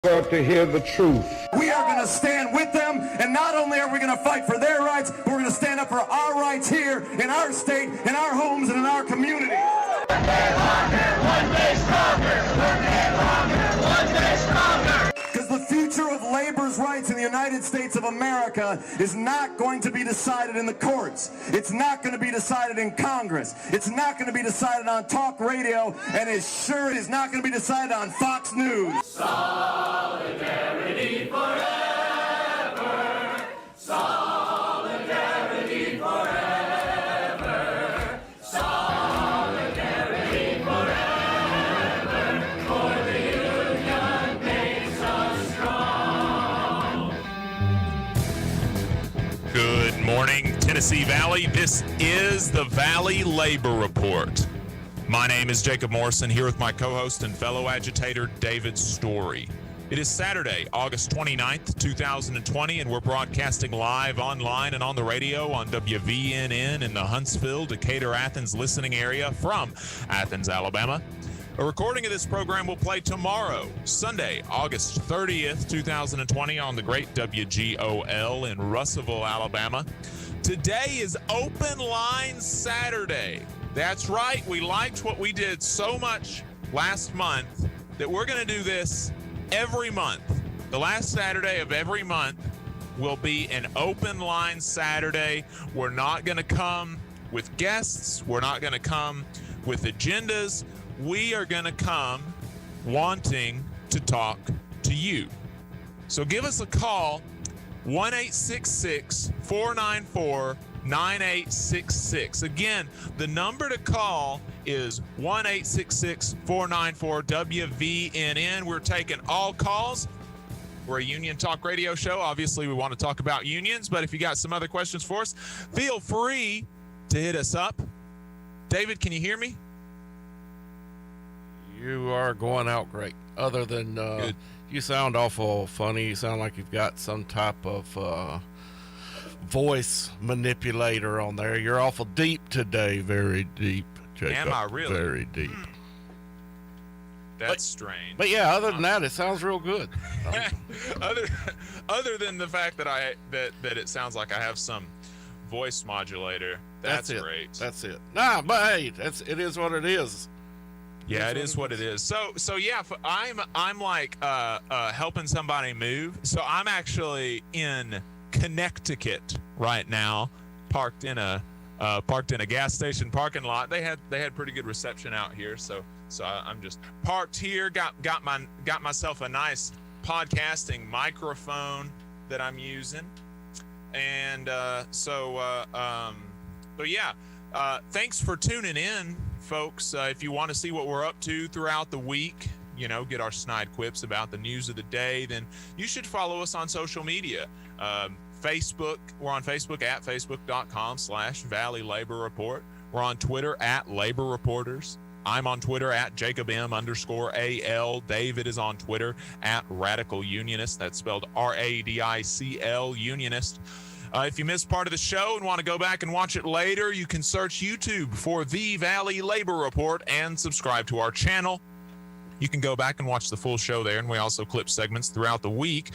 To hear the truth. We are going to stand with them, and not only are we going to fight for their rights, but we're going to stand up for our rights here in our state, in our homes, and in our community. One day longer, one day stronger. One day longer, one day stronger. Because the future of labor's rights in the United States of America is not going to be decided in the courts. It's not going to be decided in Congress. It's not going to be decided on talk radio, and it sure is not going to be decided on Fox News. Solidarity forever. Solidarity forever. Solidarity forever. For the union makes us strong. Good morning, Tennessee Valley. This is the Valley Labor Report. My name is Jacob Morrison, here with my co-host and fellow agitator, David Story. It is Saturday, August 29th, 2020, and we're broadcasting live online and on the radio on WVNN in the Huntsville, Decatur, Athens listening area from Athens, Alabama. A recording of this program will play tomorrow, Sunday, August 30th, 2020, on the great WGOL in Russelville, Alabama. Today is Open Line Saturday. That's right. We liked what we did so much last month that we're going to do this every month. The last Saturday of every month will be an Open Line Saturday. We're not going to come with guests. We're not going to come with agendas. We are going to come wanting to talk to you. So give us a call, 1-866-494-9866. Again, the number to call is 1-866-494-WVNN. We're taking all calls. We're a union talk radio show. Obviously, we want to talk about unions, but if you got some other questions for us, feel free to hit us up. David, can you hear me? You are going out great. Other than you sound awful funny. You sound like you've got some type of voice manipulator on there. You're awful deep today, very deep, Jacob. Am I really? Very deep. That's strange. But yeah, other than that, it sounds real good. Other than the fact that that it sounds like I have some voice modulator, that's great. That's it. Nah, but hey, it is what it is. Yeah, it is what it is. So yeah, I'm like helping somebody move. So I'm actually in Connecticut right now, parked in a gas station parking lot. They had pretty good reception out here, so I'm just parked here. Got myself a nice podcasting microphone that I'm using, and but yeah, thanks for tuning in, folks. If you want to see what we're up to throughout the week, get our snide quips about the news of the day, then you should follow us on social media. Facebook, we're on Facebook at facebook.com/Valley Labor Report. We're on Twitter at Labor Reporters. I'm on Twitter at Jacob_M_AL. David is on Twitter at Radical Unionist. That's spelled RADICL Unionist. If you missed part of the show and want to go back and watch it later, you can search YouTube for The Valley Labor Report and subscribe to our channel. You can go back and watch the full show there, and we also clip segments throughout the week.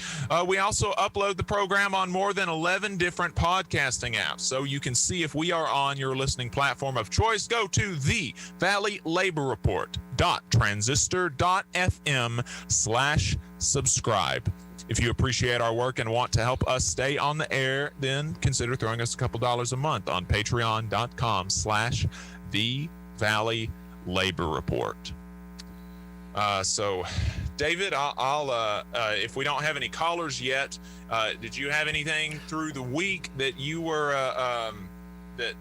We also upload the program on more than 11 different podcasting apps, so you can see if we are on your listening platform of choice. Go to the Valley Labor Report.transistor.fm/subscribe. If you appreciate our work and want to help us stay on the air, then consider throwing us a couple dollars a month on patreon.com/The Valley Labor Report. So, David, I'll if we don't have any callers yet, did you have anything through the week that you were that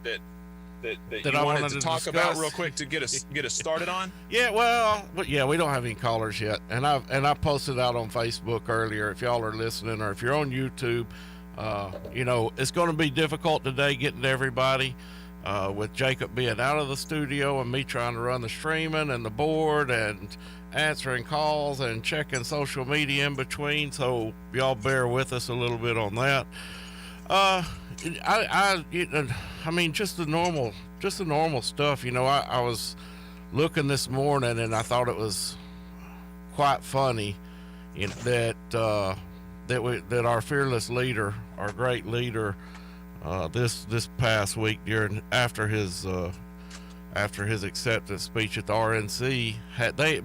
you wanted to talk about real quick to get us started on? Yeah, but we don't have any callers yet, and I posted out on Facebook earlier. If y'all are listening, or if you're on YouTube, it's going to be difficult today getting to everybody. With Jacob being out of the studio and me trying to run the streaming and the board and answering calls and checking social media in between, so y'all bear with us a little bit on that. I mean, just the normal stuff. I was looking this morning and I thought it was quite funny. you know, that our fearless leader, our great leader, this past week after his acceptance speech at the RNC,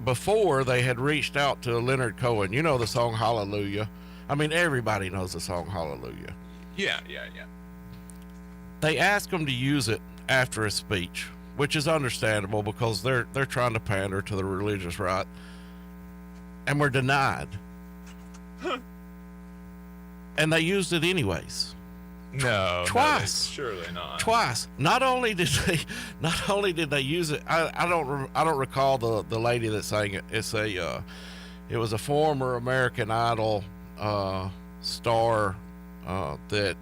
before they had reached out to Leonard Cohen. You know the song Hallelujah. I mean, everybody knows the song Hallelujah. Yeah. They asked him to use it after his speech, which is understandable because they're trying to pander to the religious right, and were denied. And they used it anyways. No, twice. Surely not. Twice. Not only did they use it. I don't recall the lady that sang it. It was a former American Idol star that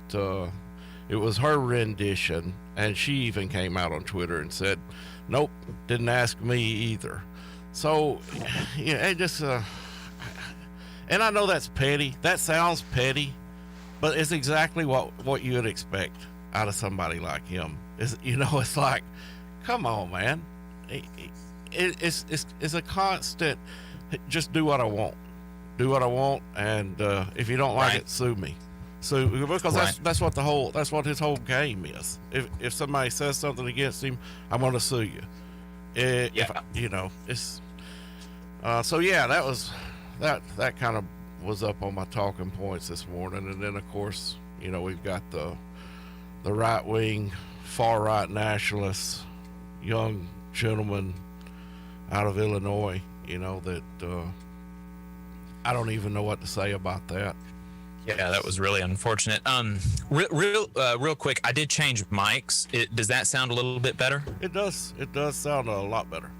it was her rendition, and she even came out on Twitter and said, "Nope, didn't ask me either." So, yeah, it just and I know that's petty. That sounds petty. But it's exactly what you would expect out of somebody like him. It's like, come on, man. It's a constant. Just do what I want. Do what I want, and if you don't like it, sue me. Because that's what his whole game is. If somebody says something against him, I'm going to sue you. So yeah, that kind of was up on my talking points this morning. And then of course, we've got the right wing, far right nationalists, young gentleman out of Illinois, that I don't even know what to say about that. Yeah, that was really unfortunate. Real quick, I did change mics. Does that sound a little bit better? It does sound a lot better.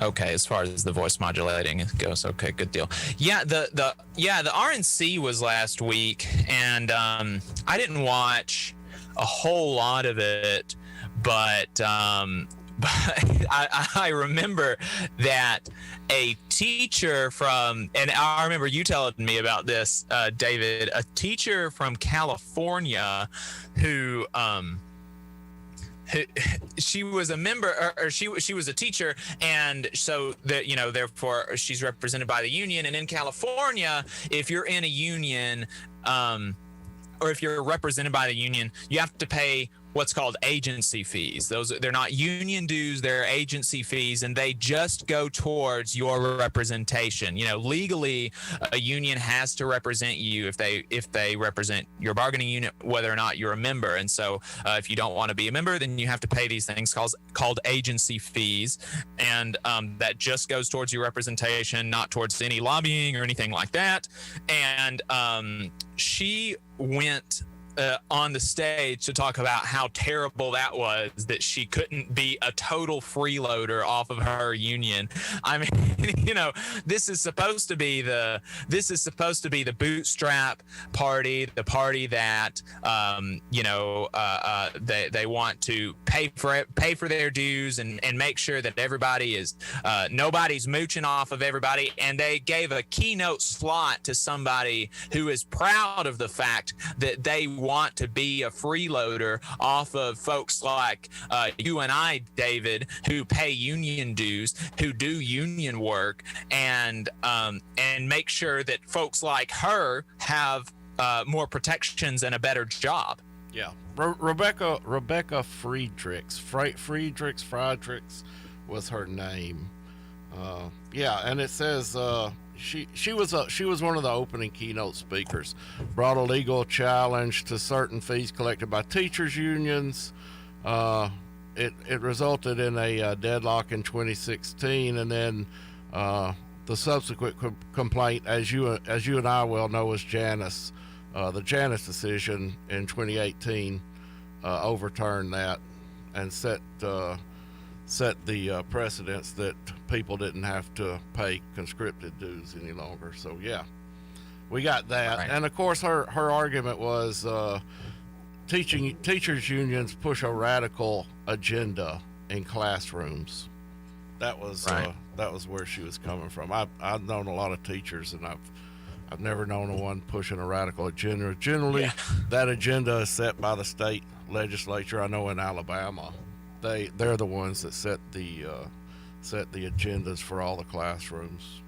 Okay, as far as the voice modulating goes, okay, good deal. Yeah, the RNC was last week, and I didn't watch a whole lot of it, but I remember that a teacher and I remember you telling me about this, David, a teacher from California who she was a member, or she was a teacher, and so that therefore she's represented by the union. And in California, if you're in a union, or if you're represented by the union, you have to pay what's called agency fees. They're not union dues, they're agency fees, and they just go towards your representation. Legally, a union has to represent you if they represent your bargaining unit, whether or not you're a member. And so if you don't want to be a member, then you have to pay these things called agency fees, and that just goes towards your representation, not towards any lobbying or anything like that. And she went on the stage to talk about how terrible that was, that she couldn't be a total freeloader off of her union. I mean, this is supposed to be the bootstrap party, the party that they want to pay for their dues and make sure that everybody is nobody's mooching off of everybody. And they gave a keynote slot to somebody who is proud of the fact that they want to be a freeloader off of folks like you and I, David, who pay union dues, who do union work, and make sure that folks like her have more protections and a better job. Yeah, Rebecca Friedrichs was her name. And it says she was one of the opening keynote speakers. Brought a legal challenge to certain fees collected by teachers unions. It resulted in a deadlock in 2016, and then the subsequent complaint, as you and I well know, as Janus. The Janus decision in 2018 overturned that and set the precedence that people didn't have to pay conscripted dues any longer. So yeah, we got that. Right. And of course her argument was teachers unions push a radical agenda in classrooms. That was where she was coming from. I've known a lot of teachers, and I've never known one pushing a radical agenda. Generally, that agenda is set by the state legislature. I know in Alabama, they're the ones that set the agendas for all the classrooms.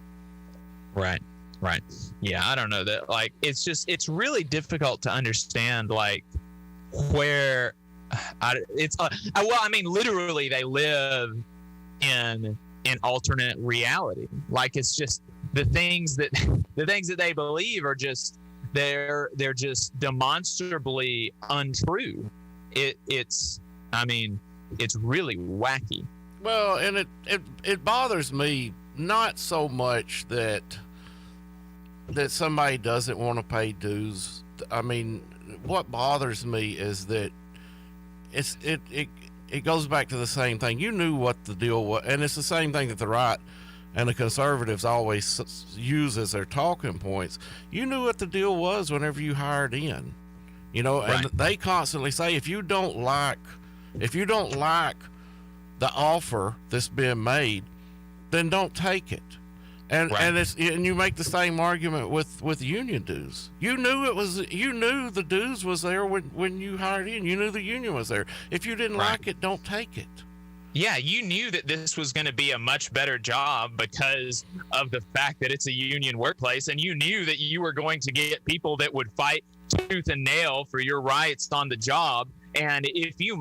Right. Right. Yeah, I don't know that. Like, it's really difficult to understand, like, where well, I mean, literally, they live in an alternate reality. Like, it's just the things that they believe are just they're just demonstrably untrue. It's really wacky. Well, and it bothers me not so much that somebody doesn't want to pay dues. I mean, what bothers me is that it goes back to the same thing. You knew what the deal was, and it's the same thing that the right and the conservatives always use as their talking points. You knew what the deal was whenever you hired in, you know, and they constantly say, if you don't like the offer that's being made, then don't take it. And you make the same argument with union dues. You knew the dues was there when you hired in. You knew the union was there. If you didn't like it, don't take it. Yeah, you knew that this was going to be a much better job because of the fact that it's a union workplace, and you knew that you were going to get people that would fight tooth and nail for your rights on the job. And if you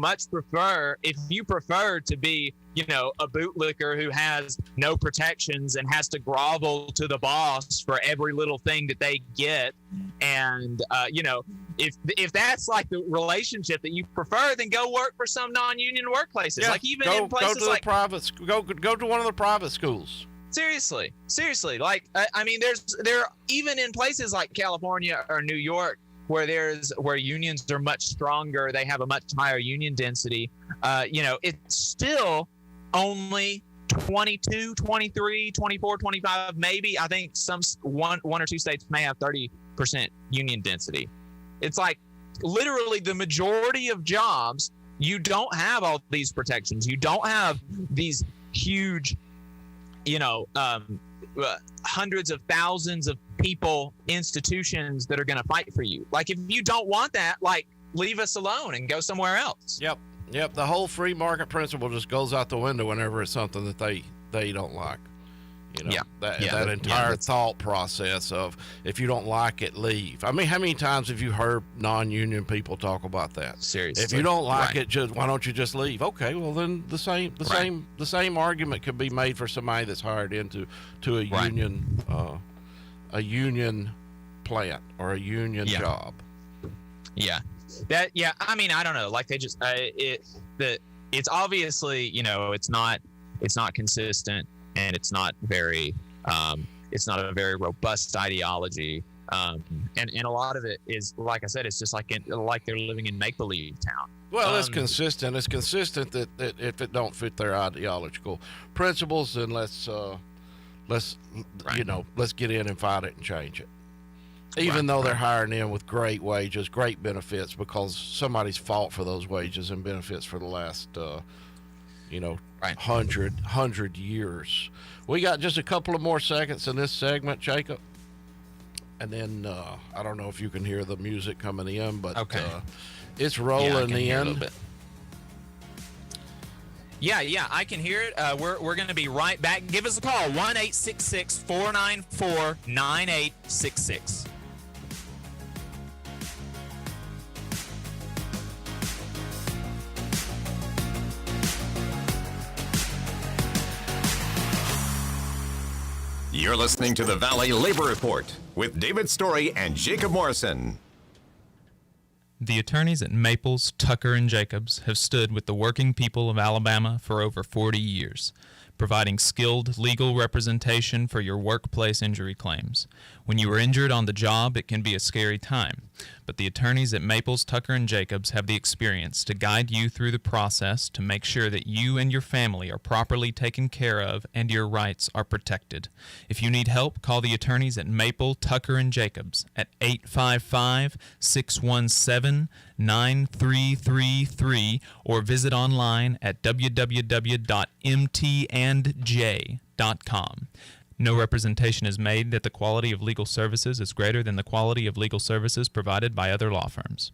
prefer to be, you know, a bootlicker who has no protections and has to grovel to the boss for every little thing that they get, and you know, if that's like the relationship that you prefer, then go work for some non-union workplaces. Yeah, like even in places go to like the private, go to one of the private schools. Seriously, like I mean, there even in places like California or New York, where unions are much stronger, they have a much higher union density. You know, it's still only 22, 23, 24, 25, maybe. I think one or two states may have 30% union density. It's like literally the majority of jobs, you don't have all these protections. You don't have these huge, you know, hundreds of thousands of people, institutions that are going to fight for you. Like, if you don't want that, like, leave us alone and go somewhere else. Yep. The whole free market principle just goes out the window whenever it's something that they don't like. You know, that entire thought process of, if you don't like it, leave. I mean, how many times have you heard non-union people talk about that? Seriously. If you don't like it, why don't you just leave? Okay, well then the same argument could be made for somebody that's hired into a union plant or a union job. Yeah. I mean, I don't know. Like, they just it's obviously, you know, it's not consistent, and it's not a very robust ideology. And a lot of it is, like I said, it's just like they're living in make-believe town. Well, it's consistent. It's consistent that if it don't fit their ideological principles, then let's get in and fight it and change it. Even though they're hiring in with great wages, great benefits, because somebody's fought for those wages and benefits for the last, 100 years. We got just a couple of more seconds in this segment, Jacob. And then I don't know if you can hear the music coming in, but it's rolling in. Yeah, I can hear it. We're going to be right back. Give us a call, 1-866-494-9866. You're listening to the Valley Labor Report with David Story and Jacob Morrison. The attorneys at Maples, Tucker, and Jacobs have stood with the working people of Alabama for over 40 years, providing skilled legal representation for your workplace injury claims. When you are injured on the job, it can be a scary time, but the attorneys at Maples, Tucker, and Jacobs have the experience to guide you through the process to make sure that you and your family are properly taken care of and your rights are protected. If you need help, call the attorneys at Maple, Tucker, and Jacobs at 855-617-9333 or visit online at www.mtandj.com. No representation is made that the quality of legal services is greater than the quality of legal services provided by other law firms.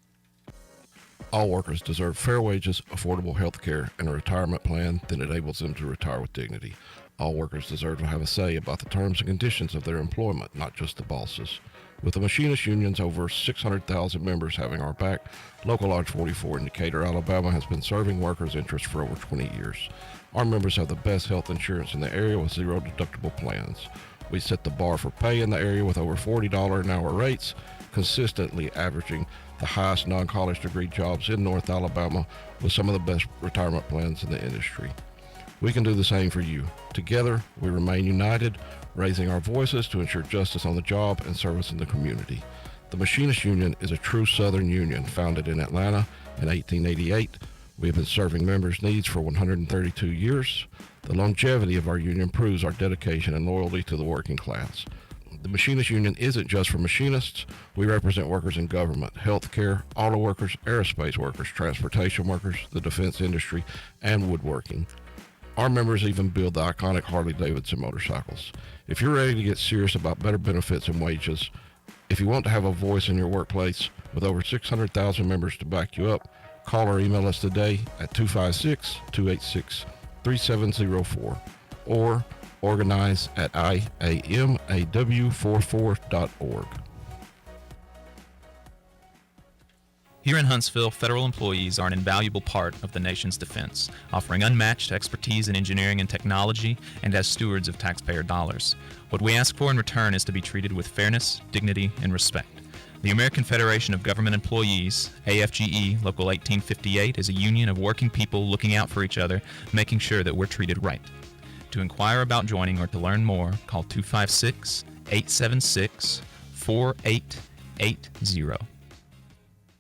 All workers deserve fair wages, affordable health care, and a retirement plan that enables them to retire with dignity. All workers deserve to have a say about the terms and conditions of their employment, not just the bosses. With the Machinist Union's over 600,000 members having our back, Local Lodge 44 in Decatur, Alabama has been serving workers' interests for over 20 years. Our members have the best health insurance in the area with zero deductible plans. We set the bar for pay in the area with over $40 an hour rates, consistently averaging the highest non-college degree jobs in North Alabama with some of the best retirement plans in the industry. We can do the same for you. Together, we remain united, raising our voices to ensure justice on the job and service in the community. The Machinist Union is a true Southern union founded in Atlanta in 1888. We have been serving members' needs for 132 years. The longevity of our union proves our dedication and loyalty to the working class. The Machinist Union isn't just for machinists. We represent workers in government, healthcare, auto workers, aerospace workers, transportation workers, the defense industry, and woodworking. Our members even build the iconic Harley-Davidson motorcycles. If you're ready to get serious about better benefits and wages, if you want to have a voice in your workplace with over 600,000 members to back you up, call or email us today at 256-286-3704 or organize at iamaw44.org. Here in Huntsville, federal employees are an invaluable part of the nation's defense, offering unmatched expertise in engineering and technology and as stewards of taxpayer dollars. What we ask for in return is to be treated with fairness, dignity, and respect. The American Federation of Government Employees, AFGE Local 1858, is a union of working people looking out for each other, making sure that we're treated right. To inquire about joining or to learn more, call 256-876-4880.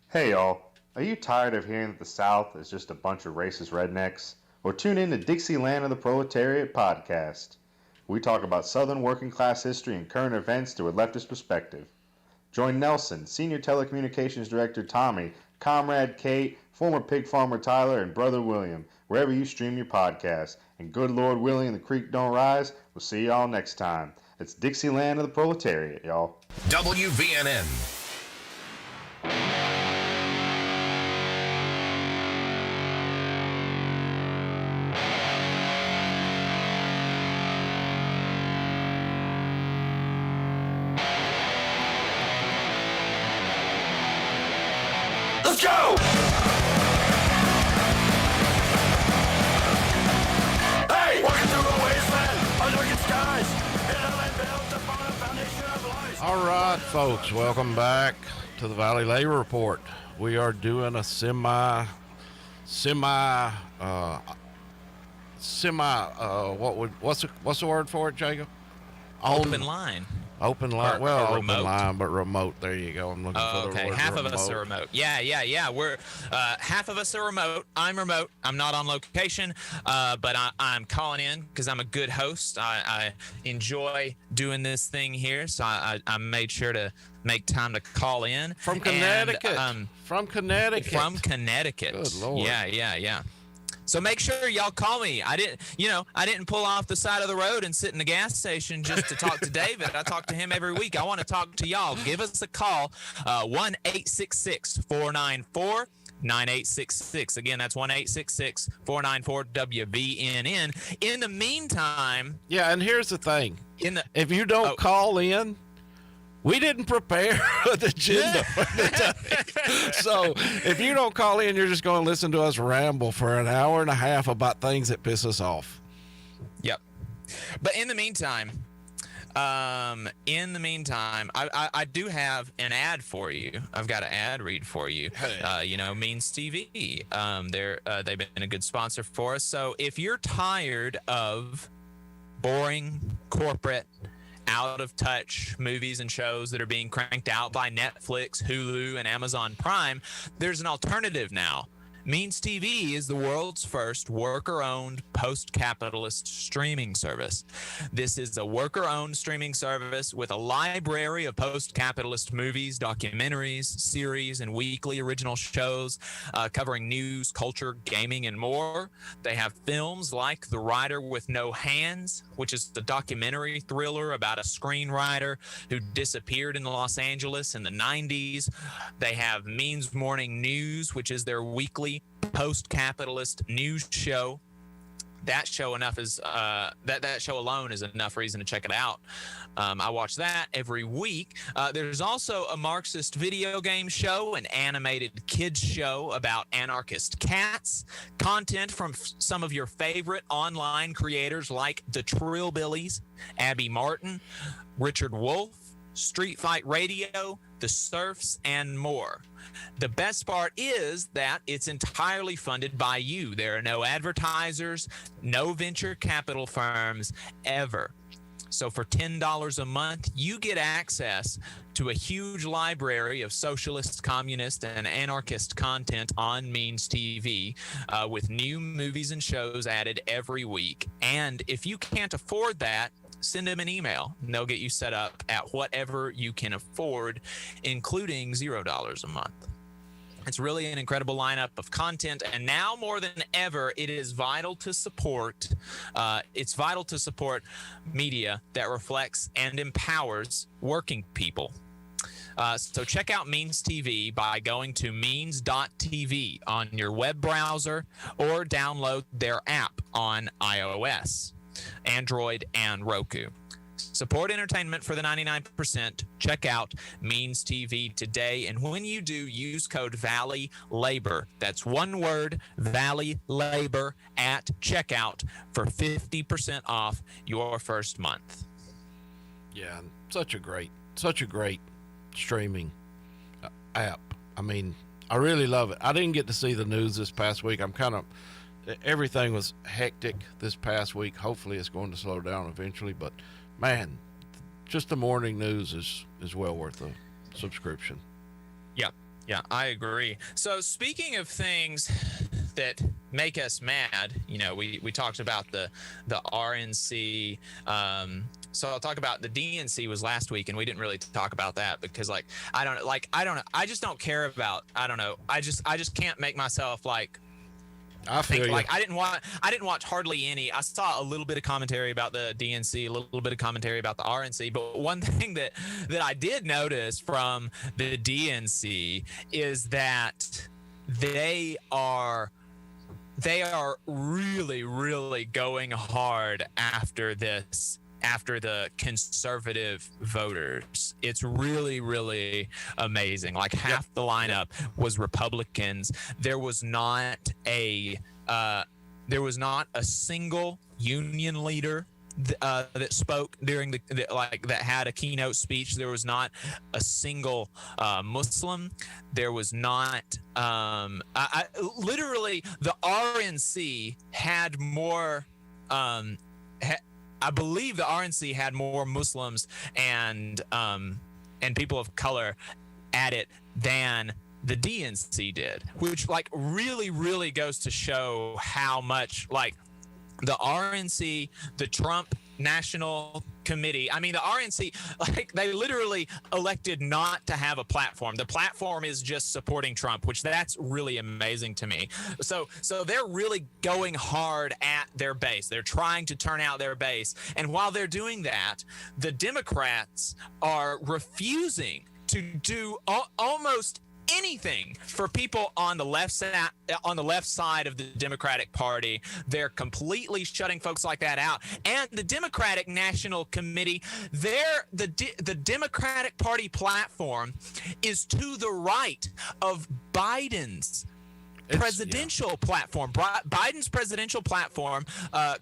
Hey y'all, are you tired of hearing that the South is just a bunch of racist rednecks? Or tune in to Dixieland of the Proletariat podcast. We talk about Southern working class history and current events through a leftist perspective. Join Nelson, Senior Telecommunications Director Tommy, Comrade Kate, former pig farmer Tyler, and Brother William, wherever you stream your podcast. And good Lord willing and the creek don't rise, we'll see y'all next time. It's Dixieland of the Proletariat, y'all. WVNN. Let's go! Hey! Walking through a wasteland under wicked skies. In a land built upon a foundation of lies. All right, folks, welcome back to the Valley Labor Report. We are doing a what's the word for it, Jacob? Open line. Open line. Or Open remote. line, but remote. There you go. I'm looking for the Okay, word half remote. of us are remote. Yeah. We're half of us are remote. I'm remote. I'm not on location, but I'm calling in because I'm a good host. I enjoy doing this thing here, so I made sure to make time to call in. From Connecticut. From Connecticut. Good Lord. Yeah. So make sure y'all call me. I didn't pull off the side of the road and sit in the gas station just to talk to David. I talk to him every week. I want to talk to y'all. Give us a call, 1-866-494-9866. Again, that's 1-866-494-WVNN. In the meantime... Yeah, and here's the thing. If you don't call in, we didn't prepare an agenda for the day. So if you don't call in, you're just going to listen to us ramble for an hour and a half about things that piss us off. Yep. But in the meantime, I do have an ad for you. I've got an ad read for you. Means TV. They've been a good sponsor for us. So if you're tired of boring corporate, out-of-touch movies and shows that are being cranked out by Netflix, Hulu, and Amazon Prime, there's an alternative now. Means TV is the world's first worker-owned post-capitalist streaming service. This is a worker-owned streaming service with a library of post-capitalist movies, documentaries, series, and weekly original shows covering news, culture, gaming, and more. They have films like The Writer with No Hands, which is the documentary thriller about a screenwriter who disappeared in Los Angeles in the 90s. They have Means Morning News, which is their weekly post-capitalist news show. that show enough is that show alone is enough reason to check it out. I watch that every week. There's also a Marxist video game show, an animated kids show about anarchist cats, content from some of your favorite online creators like the Trillbillies, Abby Martin, Richard Wolf, Street Fight Radio, The Surfs, and more. The best part is that it's entirely funded by you. There are no advertisers, no venture capital firms ever. So for $10 a month, you get access to a huge library of socialist, communist, and anarchist content on Means TV, with new movies and shows added every week. And if you can't afford that, send them an email and they'll get you set up at whatever you can afford, including $0 a month. It's really an incredible lineup of content, and now more than ever, it is vital to support. It's vital to support media that reflects and empowers working people. So check out Means TV by going to means.tv on your web browser, or download their app on iOS, Android, and Roku. Support entertainment for the 99%. Check out Means TV today. And when you do, use code Valley Labor. That's one word, Valley Labor, at checkout for 50% off your first month. Yeah, such a great streaming app. I mean, I really love it. I didn't get to see the news this past week. Everything was hectic this past week. Hopefully it's going to slow down eventually, but man, just the morning news is well worth a subscription. Yeah, I agree. So speaking of things that make us mad, we talked about the RNC. So I'll talk about the DNC was last week, and we didn't really talk about that because I just don't care about, I just can't make myself I feel you. I didn't watch hardly any. I saw a little bit of commentary about the DNC, a little bit of commentary about the RNC. But one thing that I did notice from the DNC is that they are really, really going hard after the conservative voters. It's really, really amazing. Like half the lineup was Republicans. There was not a single union leader that spoke during that had a keynote speech. There was not a single Muslim. There was not literally the RNC had more I believe the RNC had more Muslims and people of color at it than the DNC did, which really, really goes to show how much the RNC, the Trump National Committee. I mean, the RNC, they literally elected not to have a platform. The platform is just supporting Trump, which that's really amazing to me. So they're really going hard at their base. They're trying to turn out their base. And while they're doing that, the Democrats are refusing to do almost anything for people on the left side of the Democratic Party. They're completely shutting folks like that out. And the Democratic National Committee, the Democratic Party platform is to the right of Biden's presidential platform. Biden's presidential platform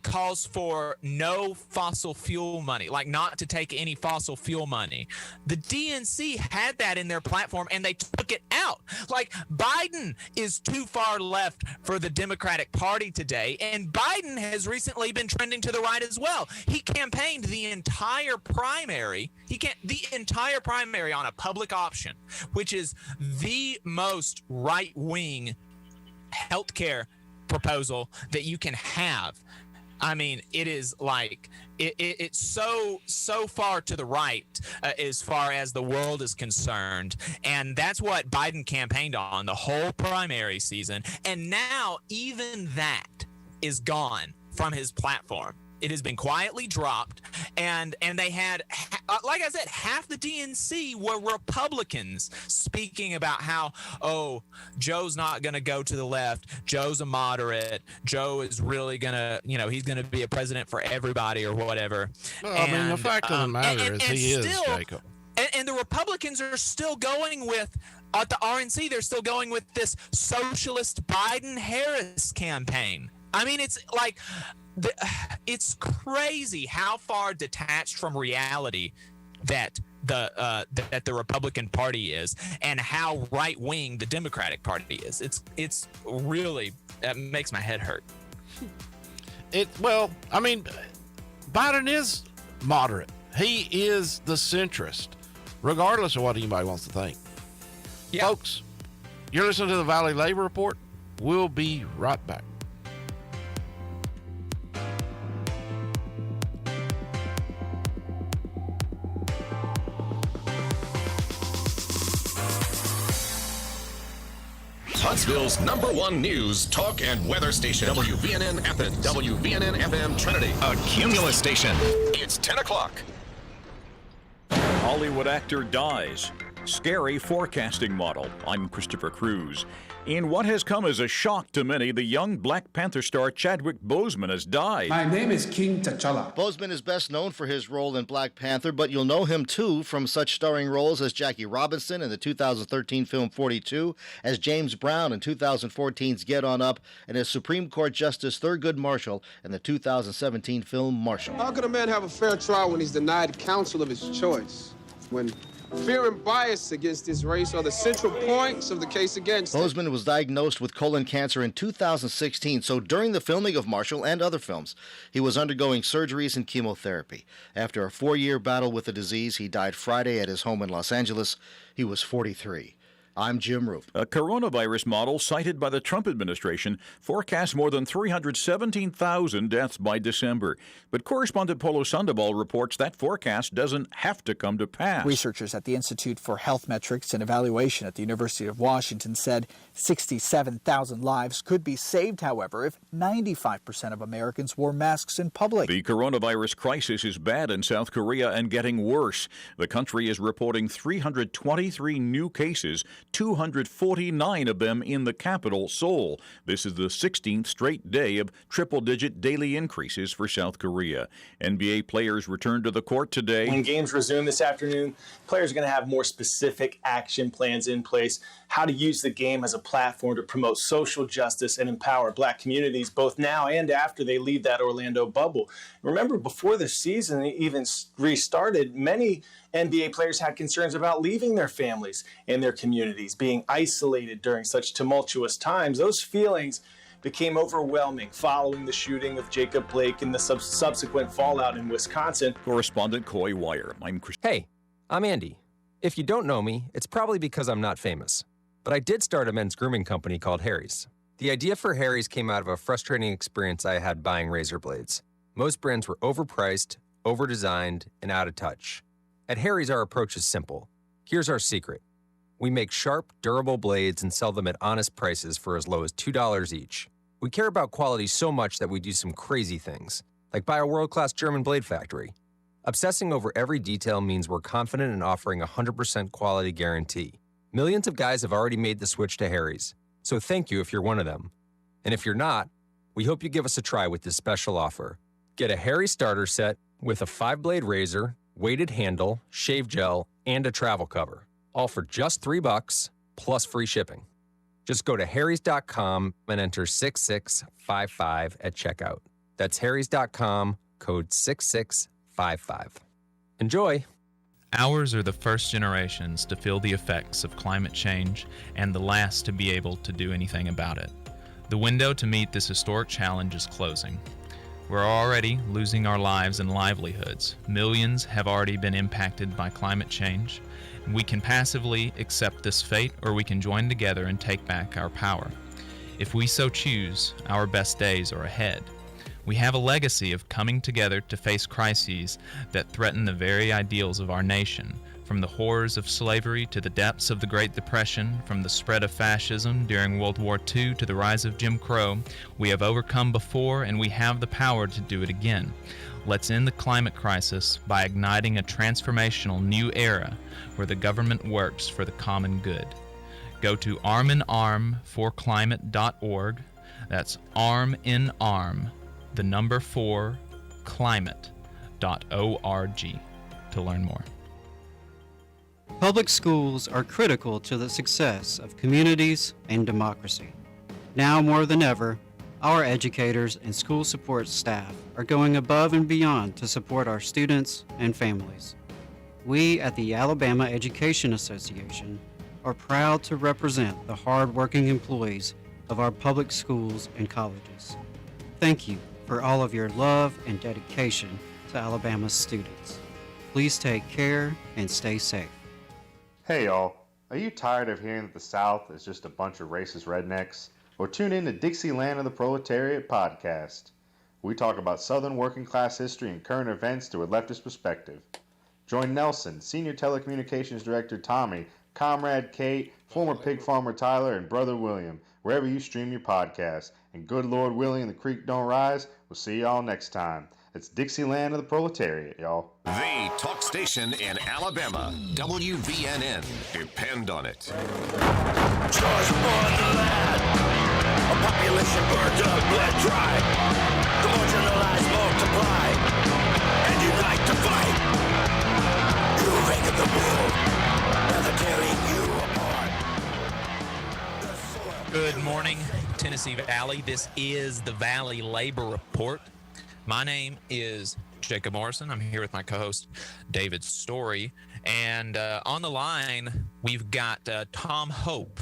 calls for no fossil fuel money, not to take any fossil fuel money. The DNC had that in their platform and they took it out. Biden is too far left for the Democratic Party today, and Biden has recently been trending to the right as well. He campaigned the entire primary. The entire primary on a public option, which is the most right-wing healthcare proposal that you can have. I mean, it is it's so far to the right as far as the world is concerned, and that's what Biden campaigned on the whole primary season. And now even that is gone from his platform. It has been quietly dropped, and they had, like I said, half the DNC were Republicans speaking about how, oh, Joe's not going to go to the left. Joe's a moderate. Joe is really going to, he's going to be a president for everybody or whatever. Well, I mean, the fact of the matter is he is, Jacob. And the Republicans are still going with, at the RNC, they're still going with this socialist Biden-Harris campaign. I mean, it's like, it's crazy how far detached from reality that the Republican Party is, and how right-wing the Democratic Party is. It's really, that makes my head hurt. Well, I mean, Biden is moderate. He is the centrist, regardless of what anybody wants to think. Yeah. Folks, you're listening to the Valley Labor Report. We'll be right back. Huntsville's #1 news, talk, and weather station. WVNN Athens. WVNN FM Trinity. A Cumulus station. It's 10 o'clock. Hollywood actor dies. Scary forecasting model. I'm Christopher Cruz. In what has come as a shock to many, the young Black Panther star Chadwick Boseman has died. My name is King T'Challa. Boseman is best known for his role in Black Panther, but you'll know him too from such starring roles as Jackie Robinson in the 2013 film 42, as James Brown in 2014's Get On Up, and as Supreme Court Justice Thurgood Marshall in the 2017 film Marshall. How can a man have a fair trial when he's denied counsel of his choice? When fear and bias against his race are the central points of the case against him. Boseman was diagnosed with colon cancer in 2016, so during the filming of Marshall and other films, he was undergoing surgeries and chemotherapy. After a 4-year battle with the disease, he died Friday at his home in Los Angeles. He was 43. I'm Jim Roop. A coronavirus model cited by the Trump administration forecasts more than 317,000 deaths by December. But correspondent Polo Sandoval reports that forecast doesn't have to come to pass. Researchers at the Institute for Health Metrics and Evaluation at the University of Washington said 67,000 lives could be saved, however, if 95% of Americans wore masks in public. The coronavirus crisis is bad in South Korea and getting worse. The country is reporting 323 new cases, 249 of them in the capital, Seoul. This is the 16th straight day of triple-digit daily increases for South Korea. NBA players return to the court today. When games resume this afternoon, players are going to have more specific action plans in place, how to use the game as a platform to promote social justice and empower Black communities, both now and after they leave that Orlando bubble. Remember, before the season even restarted, many NBA players had concerns about leaving their families and their communities, being isolated during such tumultuous times. Those feelings became overwhelming following the shooting of Jacob Blake and the subsequent fallout in Wisconsin. Correspondent Coy Wire. Hey, I'm Andy. If you don't know me, it's probably because I'm not famous. But I did start a men's grooming company called Harry's. The idea for Harry's came out of a frustrating experience I had buying razor blades. Most brands were overpriced, overdesigned, and out of touch. At Harry's, our approach is simple. Here's our secret. We make sharp, durable blades and sell them at honest prices for as low as $2 each. We care about quality so much that we do some crazy things, like buy a world-class German blade factory. Obsessing over every detail means we're confident in offering a 100% quality guarantee. Millions of guys have already made the switch to Harry's, so thank you if you're one of them. And if you're not, we hope you give us a try with this special offer. Get a Harry's starter set with a 5-blade razor, weighted handle, shave gel, and a travel cover, all for just $3 plus free shipping. Just go to harrys.com and enter 6655 at checkout. That's harrys.com, code 6655. Enjoy! Ours are the first generations to feel the effects of climate change and the last to be able to do anything about it. The window to meet this historic challenge is closing. We're already losing our lives and livelihoods. Millions have already been impacted by climate change. We can passively accept this fate, or we can join together and take back our power. If we so choose, our best days are ahead. We have a legacy of coming together to face crises that threaten the very ideals of our nation. From the horrors of slavery to the depths of the Great Depression, from the spread of fascism during World War II to the rise of Jim Crow, we have overcome before and we have the power to do it again. Let's end the climate crisis by igniting a transformational new era where the government works for the common good. Go to arminarmforclimate.org. That's arm in arm, the number 4, climate.org to learn more. Public schools are critical to the success of communities and democracy. Now more than ever, our educators and school support staff are going above and beyond to support our students and families. We at the Alabama Education Association are proud to represent the hard-working employees of our public schools and colleges. Thank you for all of your love and dedication to Alabama's students. Please take care and stay safe. Hey y'all, are you tired of hearing that the South is just a bunch of racist rednecks? Or tune in to Dixieland of the Proletariat podcast. We talk about Southern working class history and current events through a leftist perspective. Join Nelson, Senior Telecommunications Director Tommy, Comrade Kate, former pig farmer Tyler, and Brother William, wherever you stream your podcast. And good Lord willing, the creek don't rise. We'll see y'all next time. It's Dixieland of the Proletariat, y'all. The talk station in Alabama, WVNN. Depend on it. Charge upon the land. A population burned up, bled dry. The marginalized multiply and unite to fight. You vacant the world, now they're tearing you apart. Good morning, Tennessee Valley. This is the Valley Labor Report. My name is Jacob Morrison. I'm here with my co-host, David Story. And on the line, we've got Tom Hope.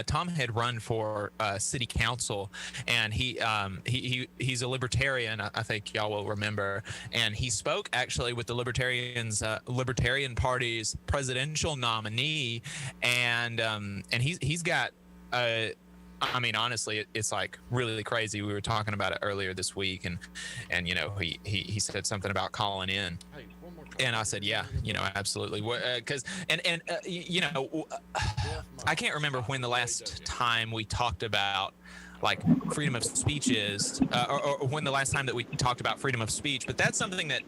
Tom had run for city council, and he's a libertarian. I think y'all will remember. And he spoke actually with the Libertarian Party's presidential nominee, and he's got. I mean, honestly, it's like really crazy. We were talking about it earlier this week, and you know, he said something about calling in. And I said, yeah, you know, absolutely. Because, you know, I can't remember when the last time we talked about, like, freedom of speech is, or when the last time that we talked about freedom of speech. But that's something that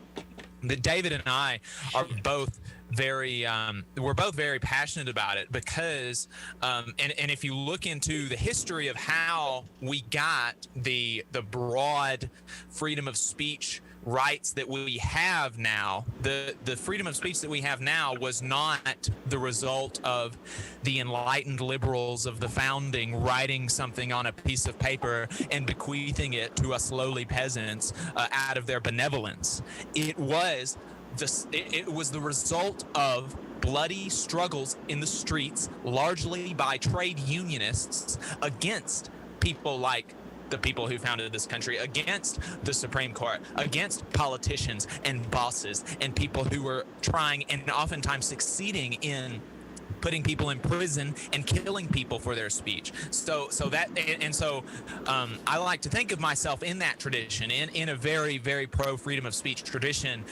David and I are both very, we're both very passionate about it because, and if you look into the history of how we got the broad freedom of speech rights that we have now, the freedom of speech that we have now was not the result of the enlightened liberals of the founding writing something on a piece of paper and bequeathing it to us lowly peasants out of their benevolence. It was the result of bloody struggles in the streets, largely by trade unionists against people like the people who founded this country, against the Supreme Court, against politicians and bosses and people who were trying and oftentimes succeeding in putting people in prison and killing people for their speech. So I like to think of myself in that tradition, in a very, very pro freedom of speech tradition,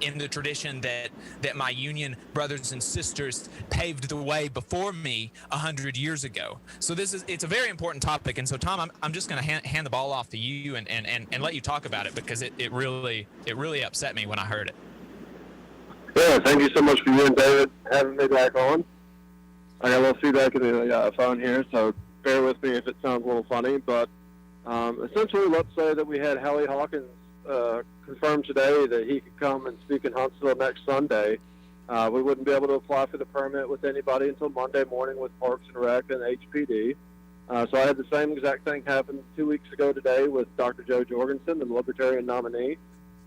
in the tradition that my union brothers and sisters paved the way before me 100 years ago. So it's a very important topic. And so, Tom, I'm just going to hand the ball off to you and let you talk about it, because it really upset me when I heard it. Yeah, thank you so much for you and David having me back on. I got a little feedback in the phone here, so bear with me if it sounds a little funny. But essentially, let's say that we had Hallie Hawkins confirm today that he could come and speak in Huntsville next Sunday. We wouldn't be able to apply for the permit with anybody until Monday morning with Parks and Rec and HPD. So I had the same exact thing happen 2 weeks ago today with Dr. Joe Jorgensen, the Libertarian nominee.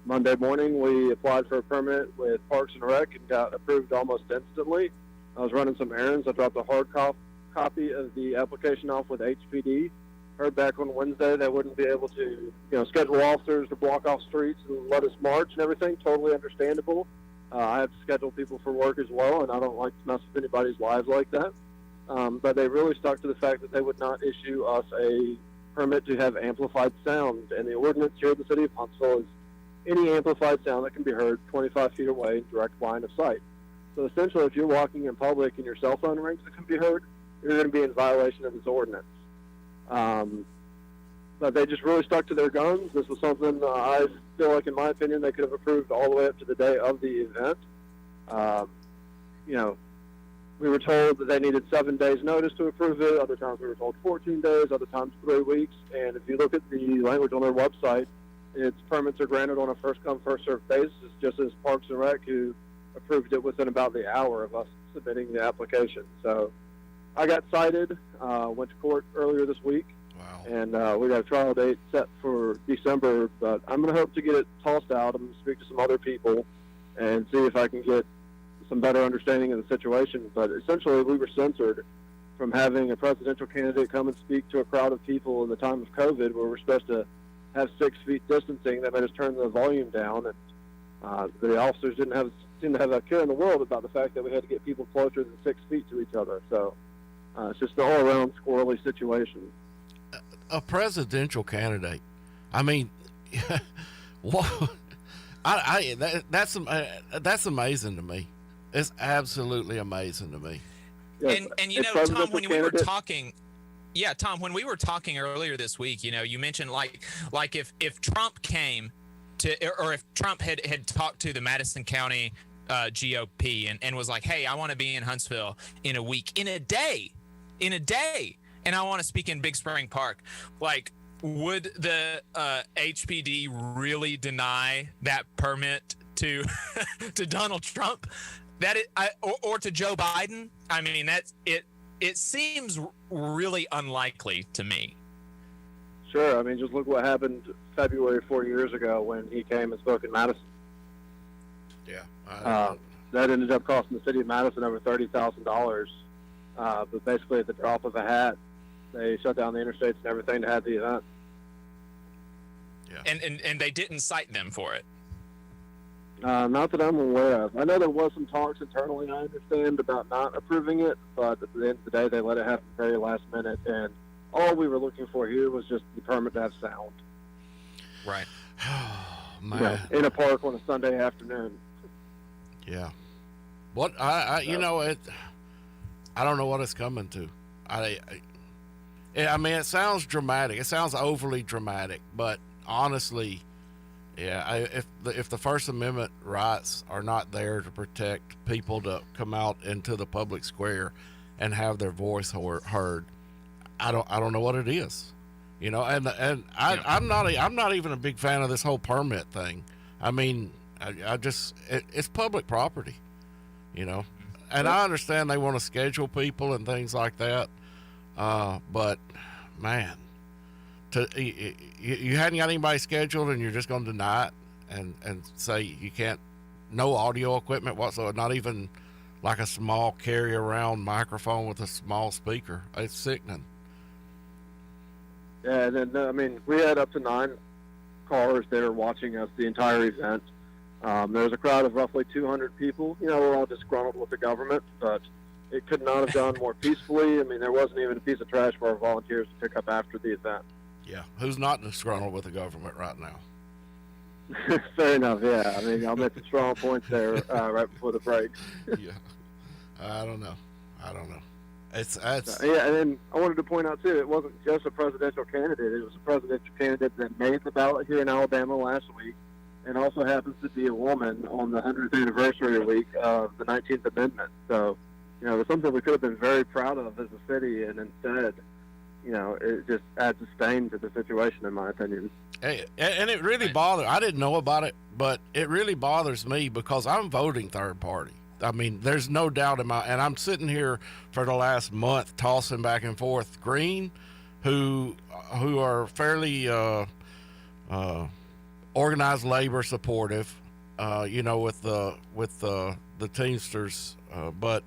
Monday morning, we applied for a permit with Parks and Rec and got approved almost instantly. I was running some errands. I dropped a hard copy of the application off with HPD. Heard back on Wednesday they wouldn't be able to, schedule officers to block off streets and let us march and everything. Totally understandable. I have to schedule people for work as well, and I don't like to mess with anybody's lives like that. But they really stuck to the fact that they would not issue us a permit to have amplified sound. And the ordinance here in the city of Huntsville is any amplified sound that can be heard 25 feet away in direct line of sight. So essentially, if you're walking in public and your cell phone rings that can be heard, you're going to be in violation of this ordinance. But they just really stuck to their guns. This was something I feel like, in my opinion, they could have approved all the way up to the day of the event. You know, we were told that they needed 7 days notice to approve it. Other times we were told 14 days, other times 3 weeks. And if you look at the language on their website, its permits are granted on a first-come, first-served basis, just as Parks and Rec, who approved it within about the hour of us submitting the application. So I got cited, went to court earlier this week. Wow. And we got a trial date set for December, but I'm going to hope to get it tossed out. I'm going to speak to some other people and see if I can get some better understanding of the situation. But essentially, we were censored from having a presidential candidate come and speak to a crowd of people in the time of COVID, where we're supposed to have 6 feet distancing. They made us turn the volume down, and the officers didn't seem to have a care in the world about the fact that we had to get people closer than 6 feet to each other. So it's just an all-around squirrely situation. A presidential candidate. I mean, what? That's amazing to me. It's absolutely amazing to me. And you know, Tom, when we were talking, Tom, when we were talking earlier this week, you know, you mentioned like if Trump came to, or if Trump had talked to the Madison County GOP and was like, hey, I want to be in Huntsville in a week, in a day, and I want to speak in Big Spring Park, like, would the HPD really deny that permit to to Donald Trump, or to Joe Biden? I mean, that's it. It seems really unlikely to me. Sure. I mean, just look what happened February 4 years ago when he came and spoke in Madison. Yeah. That ended up costing the city of Madison over $30,000. But basically, at the drop of a hat, they shut down the interstates and everything to have the event. Yeah. And they didn't cite them for it. Not that I'm aware of. I know there was some talks internally, I understand, about not approving it, but at the end of the day, they let it happen very last minute, and all we were looking for here was just the permit to have sound. Right. Man. Yeah, in a park on a Sunday afternoon. Yeah. What I you know, I don't know what it's coming to. I mean, it sounds dramatic. It sounds overly dramatic, but honestly, yeah, if the First Amendment rights are not there to protect people to come out into the public square and have their voice heard, I don't know what it is, you know. And I'm not even a big fan of this whole permit thing. I mean, it's public property, you know. And I understand they want to schedule people and things like that, but man, you hadn't got anybody scheduled and you're just going to deny it and say you can't, no audio equipment whatsoever, not even like a small carry around microphone with a small speaker. It's sickening. Yeah, and then, I mean, we had up to 9 cars there watching us the entire event. There was a crowd of roughly 200 people. You know, we're all disgruntled with the government, but it could not have gone more peacefully. I mean, there wasn't even a piece of trash for our volunteers to pick up after the event. Yeah, who's not disgruntled with the government right now? Fair enough, yeah. I mean, I'll make some strong points there right before the break. Yeah, I don't know. It's yeah, and then I wanted to point out, too, it wasn't just a presidential candidate. It was a presidential candidate that made the ballot here in Alabama last week, and also happens to be a woman on the 100th anniversary week of the 19th Amendment. So, you know, it was something we could have been very proud of as a city, and instead, you know, it just adds a stain to the situation, in my opinion. Hey, and it really bothers, I didn't know about it, but it really bothers me because I'm voting third party. I mean, there's no doubt and I'm sitting here for the last month tossing back and forth Green, who are fairly organized labor supportive, you know, with the Teamsters, but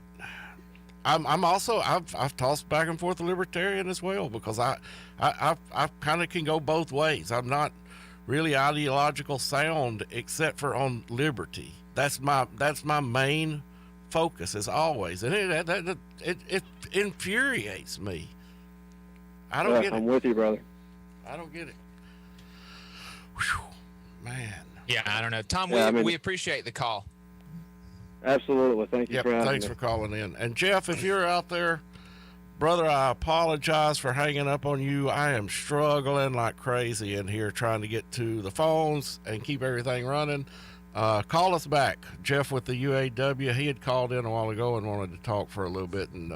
I'm also I've tossed back and forth the Libertarian as well, because I kind of can go both ways. I'm not really ideological sound except for on liberty. That's my main focus as always, and it infuriates me. I don't get it. I'm with you, brother. I don't get it. Whew, man. Yeah, I don't know. Tom, Yeah, we appreciate the call. Absolutely. Thank you for having thanks me. for calling in. And Jeff, if you're out there, brother, I apologize for hanging up on you. I am struggling like crazy in here trying to get to the phones and keep everything running. Call us back. Jeff with the UAW, he had called in a while ago and wanted to talk for a little bit. And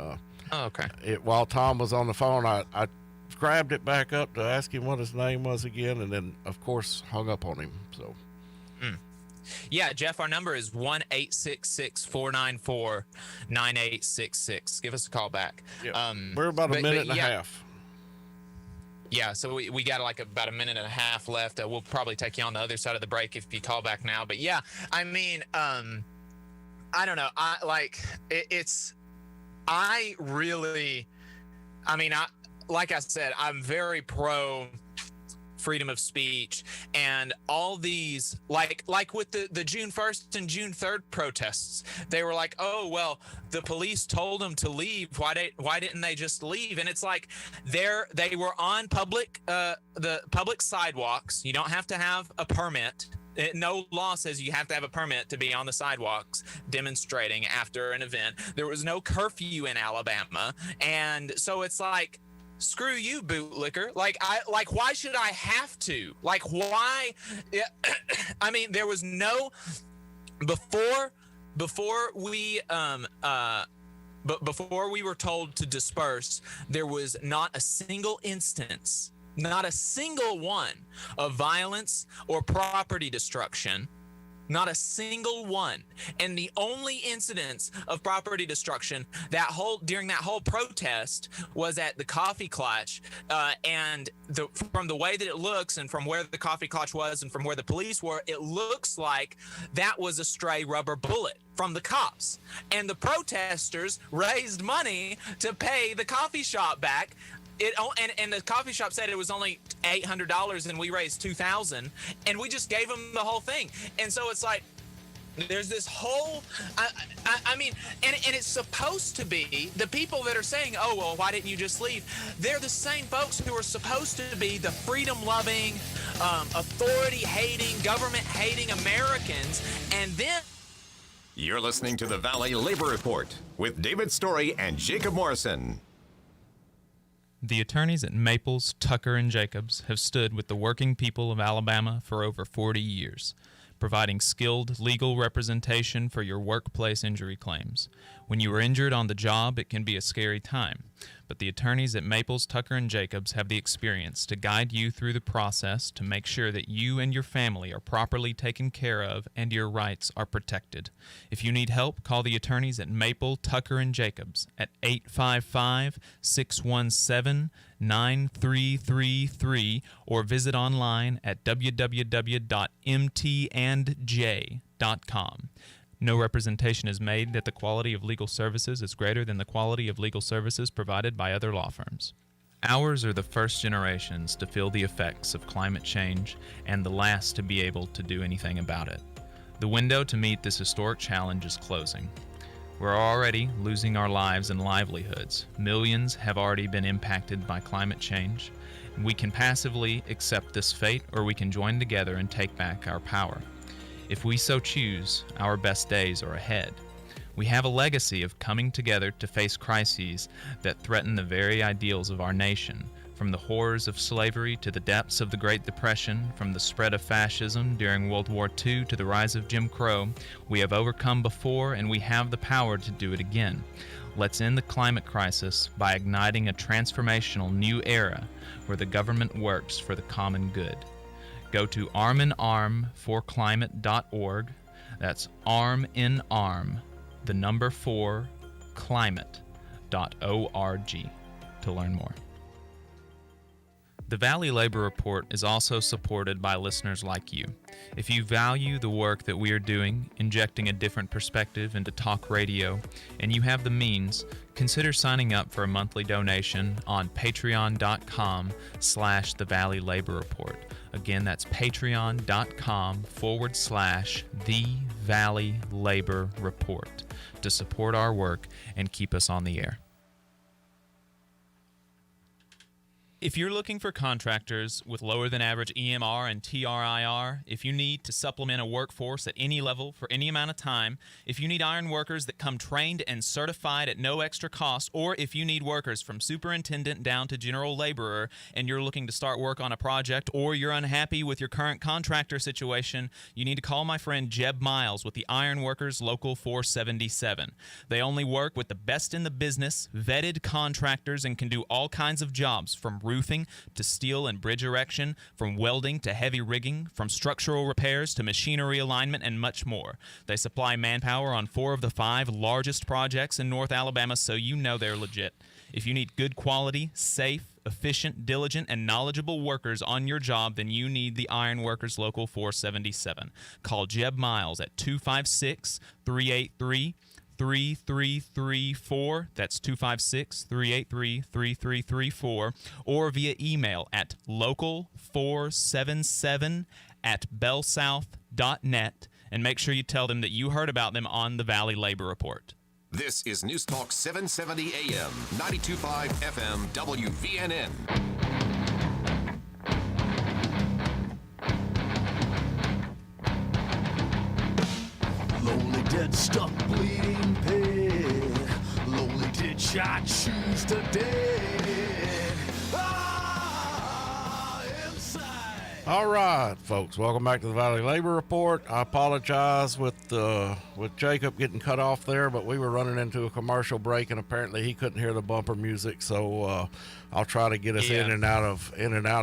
okay. While Tom was on the phone, I grabbed it back up to ask him what his name was again, and then, of course, hung up on him. So. Yeah, Jeff, our number is 1-866-494-9866. Give us a call back. Yeah. We're about a minute and a half. Yeah, so we got like about a minute and a half left. We'll probably take you on the other side of the break if you call back now. But yeah, I mean, I don't know. Like I said, I'm very pro freedom of speech, and all these like with the June 1st and June 3rd protests, they were like, oh well, the police told them to leave, why didn't they just leave? And it's like they were on the public sidewalks. You don't have to have a permit. No law says you have to have a permit to be on the sidewalks demonstrating after an event. There was no curfew in Alabama, and so it's like, screw you, bootlicker. Like, why should I have to? Like, why? I mean, there was no before we were told to disperse, there was not a single instance, not a single one of violence or property destruction. Not a single one. And the only incidents of property destruction during that whole protest was at the Coffee Clutch. And from the way that it looks, and from where the Coffee Clutch was, and from where the police were, it looks like that was a stray rubber bullet from the cops. And the protesters raised money to pay the coffee shop back. And the coffee shop said it was only $800, and we raised $2,000, and we just gave them the whole thing. And so it's like, there's this whole, I mean, and it's supposed to be the people that are saying, oh, well, why didn't you just leave? They're the same folks who are supposed to be the freedom-loving, authority-hating, government-hating Americans. And then you're listening to the Valley Labor Report with David Story and Jacob Morrison. The attorneys at Maples, Tucker, and Jacobs have stood with the working people of Alabama for over 40 years, providing skilled legal representation for your workplace injury claims. When you are injured on the job, it can be a scary time, but the attorneys at Maples, Tucker, and Jacobs have the experience to guide you through the process to make sure that you and your family are properly taken care of and your rights are protected. If you need help, call the attorneys at Maple, Tucker, and Jacobs at 855-617-9333 or visit online at www.mtandj.com. No representation is made that the quality of legal services is greater than the quality of legal services provided by other law firms. Ours are the first generations to feel the effects of climate change and the last to be able to do anything about it. The window to meet this historic challenge is closing. We're already losing our lives and livelihoods. Millions have already been impacted by climate change. We can passively accept this fate, or we can join together and take back our power. If we so choose, our best days are ahead. We have a legacy of coming together to face crises that threaten the very ideals of our nation, from the horrors of slavery to the depths of the Great Depression, from the spread of fascism during World War II to the rise of Jim Crow. We have overcome before, and we have the power to do it again. Let's end the climate crisis by igniting a transformational new era where the government works for the common good. Go to arminarmforclimate.org. That's arminarm, the number 4, climate.org to learn more. The Valley Labor Report is also supported by listeners like you. If you value the work that we are doing, injecting a different perspective into talk radio, and you have the means, consider signing up for a monthly donation on patreon.com/The Valley Labor Report. Again, that's patreon.com/The Valley Labor Report to support our work and keep us on the air. If you're looking for contractors with lower than average EMR and TRIR, if you need to supplement a workforce at any level for any amount of time, if you need iron workers that come trained and certified at no extra cost, or if you need workers from superintendent down to general laborer and you're looking to start work on a project, or you're unhappy with your current contractor situation, you need to call my friend Jeb Miles with the Iron Workers Local 477. They only work with the best in the business, vetted contractors, and can do all kinds of jobs from roofing to steel and bridge erection, from welding to heavy rigging, from structural repairs to machinery alignment, and much more. They supply manpower on 4 of the 5 largest projects in North Alabama, so you know they're legit. If you need good quality, safe, efficient, diligent, and knowledgeable workers on your job, then you need the Iron Workers Local 477. Call Jeb Miles at 256-383-3334. That's 256-383-3334, or via email at local477@bellsouth.net, and make sure you tell them that you heard about them on the Valley Labor Report. This is News Talk 770 AM, 92.5 FM WVNN. Lonely dead, stuck, bleeding pig. Lonely ditch, I choose to dead. Inside. All right, folks, welcome back to the Valley Labor Report. I apologize with Jacob getting cut off there, but we were running into a commercial break, and apparently he couldn't hear the bumper music. So I'll try to get us in and out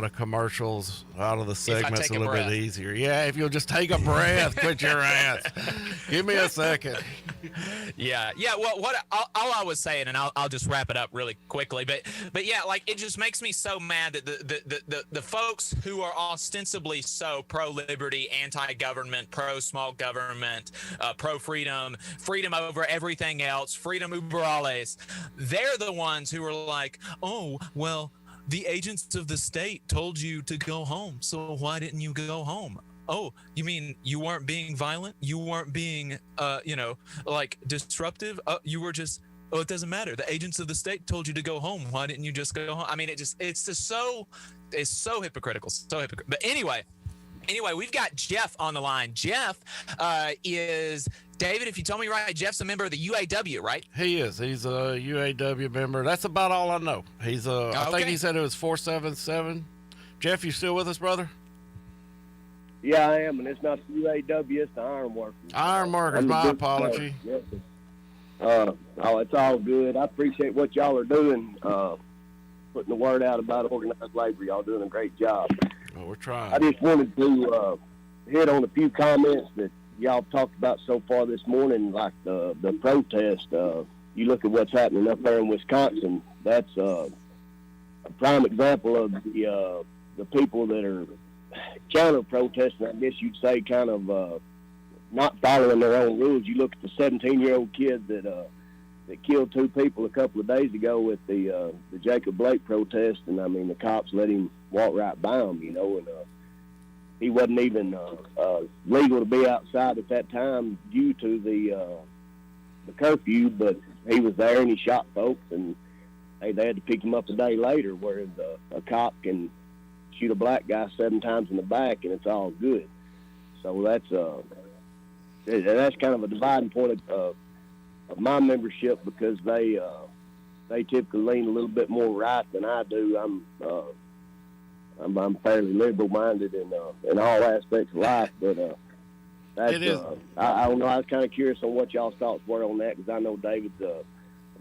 of commercials, out of the segments a little bit easier. Yeah, if you'll just take a breath, quit your ass. Give me a second. Yeah. Well, all I was saying, and I'll just wrap it up really quickly, but yeah, like, it just makes me so mad that the folks who are ostensibly so pro-liberty, anti-government, pro-small government, pro-freedom, freedom over everything else, freedom uber alles, they're the ones who are like, oh, well, the agents of the state told you to go home, so why didn't you go home? Oh, you mean you weren't being violent? You weren't being, like, disruptive? You were just, oh, it doesn't matter. The agents of the state told you to go home. Why didn't you just go home? I mean, it's so hypocritical. So hypocritical. But anyway, we've got Jeff on the line. Jeff is, David, if you told me right, Jeff's a member of the UAW, right? He is. He's a UAW member. That's about all I know. He's I think he said it was 477. Jeff, you still with us, brother? Yeah, I am, and it's not the UAW, it's the Iron Workers. Iron Workers, my apology. Yes, it's all good. I appreciate what y'all are doing, putting the word out about organized labor. Y'all doing a great job. Well, we're trying. I just wanted to hit on a few comments that y'all talked about so far this morning, like the protest. You look at what's happening up there in Wisconsin. That's a prime example of the people that are counter-protesting, I guess you'd say, kind of not following their own rules. You look at the 17-year-old kid that killed 2 people a couple of days ago with the Jacob Blake protest, and I mean, the cops let him walk right by him, and he wasn't even legal to be outside at that time due to the curfew, but he was there and he shot folks, and hey, they had to pick him up a day later, whereas a cop can shoot a black guy 7 times in the back and it's all good. So that's kind of a dividing point of my membership, because they typically lean a little bit more right than I do. I'm fairly liberal-minded in all aspects of life, but that's I don't know. I was kind of curious on what y'all's thoughts were on that, because I know David's a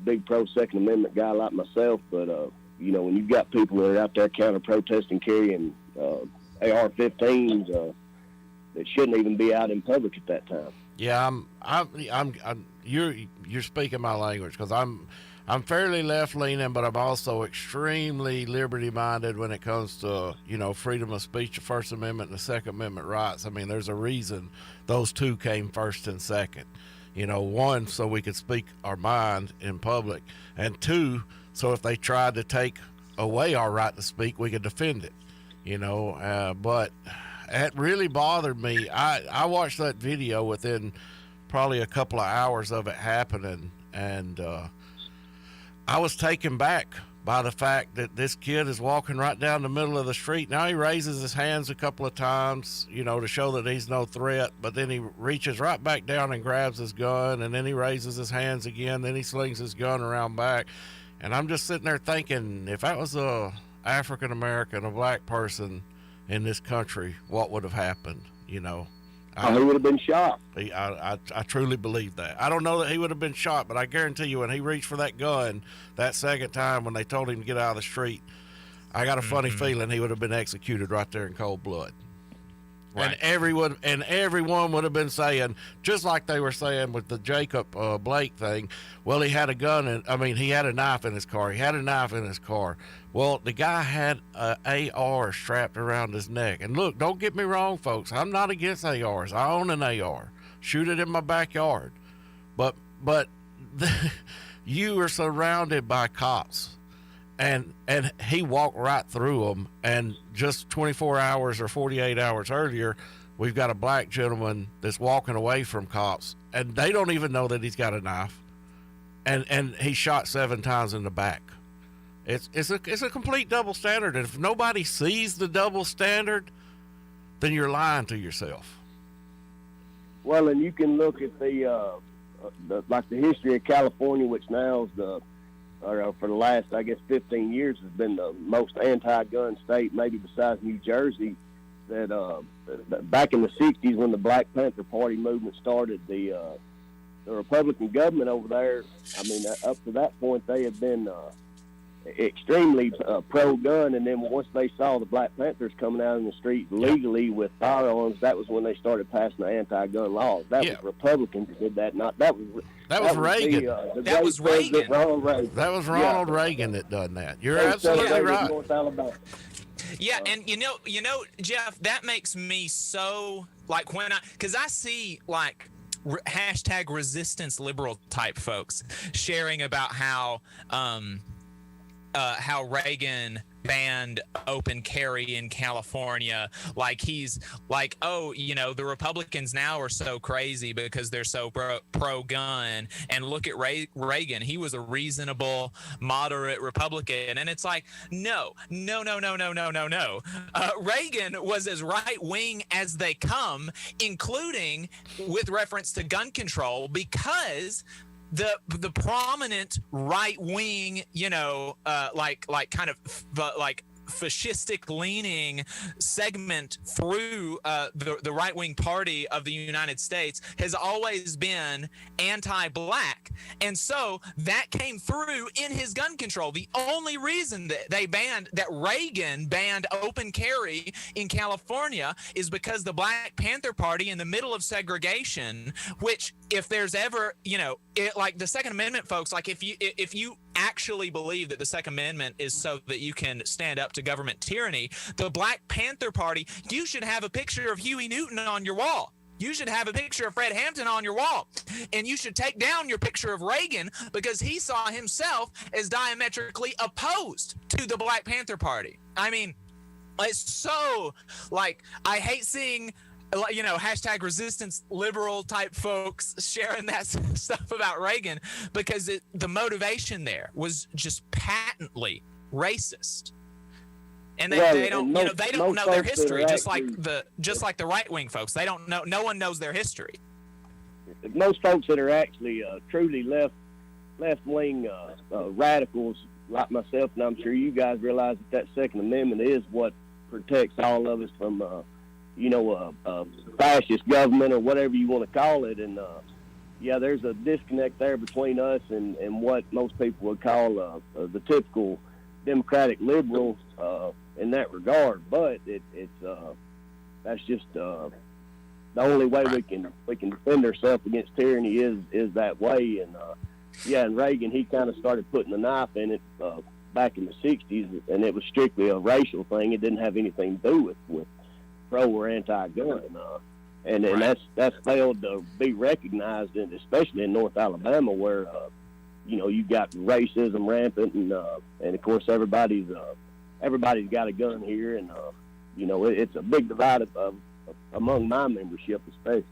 big pro-Second Amendment guy like myself, but when you've got people that are out there counter-protesting, carrying AR-15s that shouldn't even be out in public at that time. Yeah, you're speaking my language, because I'm fairly left-leaning, but I'm also extremely liberty-minded when it comes to, freedom of speech, the First Amendment, and the Second Amendment rights. I mean, there's a reason those two came first and second. 1, so we could speak our mind in public, and 2, so if they tried to take away our right to speak, we could defend it. But it really bothered me. I watched that video within probably a couple of hours of it happening, and I was taken back by the fact that this kid is walking right down the middle of the street. Now he raises his hands a couple of times, to show that he's no threat, but then he reaches right back down and grabs his gun, and then he raises his hands again, then he slings his gun around back. And I'm just sitting there thinking, if that was a African American, a black person in this country, what would have happened? He would have been shot. I truly believe that. I don't know that he would have been shot, but I guarantee you when he reached for that gun that second time when they told him to get out of the street, I got a funny feeling he would have been executed right there in cold blood. Right. And everyone would have been saying, just like they were saying with the Jacob Blake thing, well, he had a gun, he had a knife in his car. He had a knife in his car. Well, the guy had a AR strapped around his neck. And look, don't get me wrong, folks. I'm not against ARs. I own an AR. Shoot it in my backyard. But you are surrounded by cops. And he walked right through them, and just 24 hours or 48 hours earlier, we've got a black gentleman that's walking away from cops, and they don't even know that he's got a knife, and he shot 7 times in the back. It's a complete double standard, and if nobody sees the double standard, then you're lying to yourself. Well, and you can look at the history of California, which now is for the last, 15 years has been the most anti-gun state, maybe besides New Jersey, that back in the 60s when the Black Panther Party movement started, the Republican government over there, up to that point, they had been extremely pro-gun, and then once they saw the Black Panthers coming out in the street legally with firearms, that was when they started passing the anti-gun laws. That was Republicans that did that. That was Reagan. That was Reagan. That was Ronald Reagan that done that. You're absolutely right. North Alabama. Yeah, and you know, Jeff, that makes me so because I see hashtag resistance liberal type folks sharing about how Reagan banned open carry in California, he's like, the Republicans now are so crazy because they're so pro-gun, and look at Reagan, he was a reasonable, moderate Republican, and it's like, no. Reagan was as right-wing as they come, including with reference to gun control, because the prominent right wing, fascistic leaning segment through the right wing party of the United States has always been anti-black, and so that came through in his gun control. The only reason that Reagan banned open carry in California is because the Black Panther Party, in the middle of segregation, which if there's ever, the Second Amendment, folks, if you actually believe that the Second Amendment is so that you can stand up to government tyranny, the Black Panther Party, you should have a picture of Huey Newton on your wall. You should have a picture of Fred Hampton on your wall. And you should take down your picture of Reagan because he saw himself as diametrically opposed to the Black Panther Party. It's so, I hate seeing hashtag resistance liberal type folks sharing that stuff about Reagan, because the motivation there was just patently racist, and they don't know their history, just like the right wing folks. They don't know. No one knows their history. Most folks that are actually truly left wing radicals like myself, and I'm sure you guys realize that Second Amendment is what protects all of us from fascist government or whatever you want to call it. And there's a disconnect there between us and what most people would call the typical democratic liberal in that regard. But that's just the only way we can defend ourselves against tyranny is that way. And and Reagan, he kind of started putting the knife in it back in the 60s, and it was strictly a racial thing. It didn't have anything to do with pro or anti-gun, and that's failed to be recognized, and especially in North Alabama, where you got racism rampant, and of course everybody's got a gun here, and it's a big divide among my membership, especially.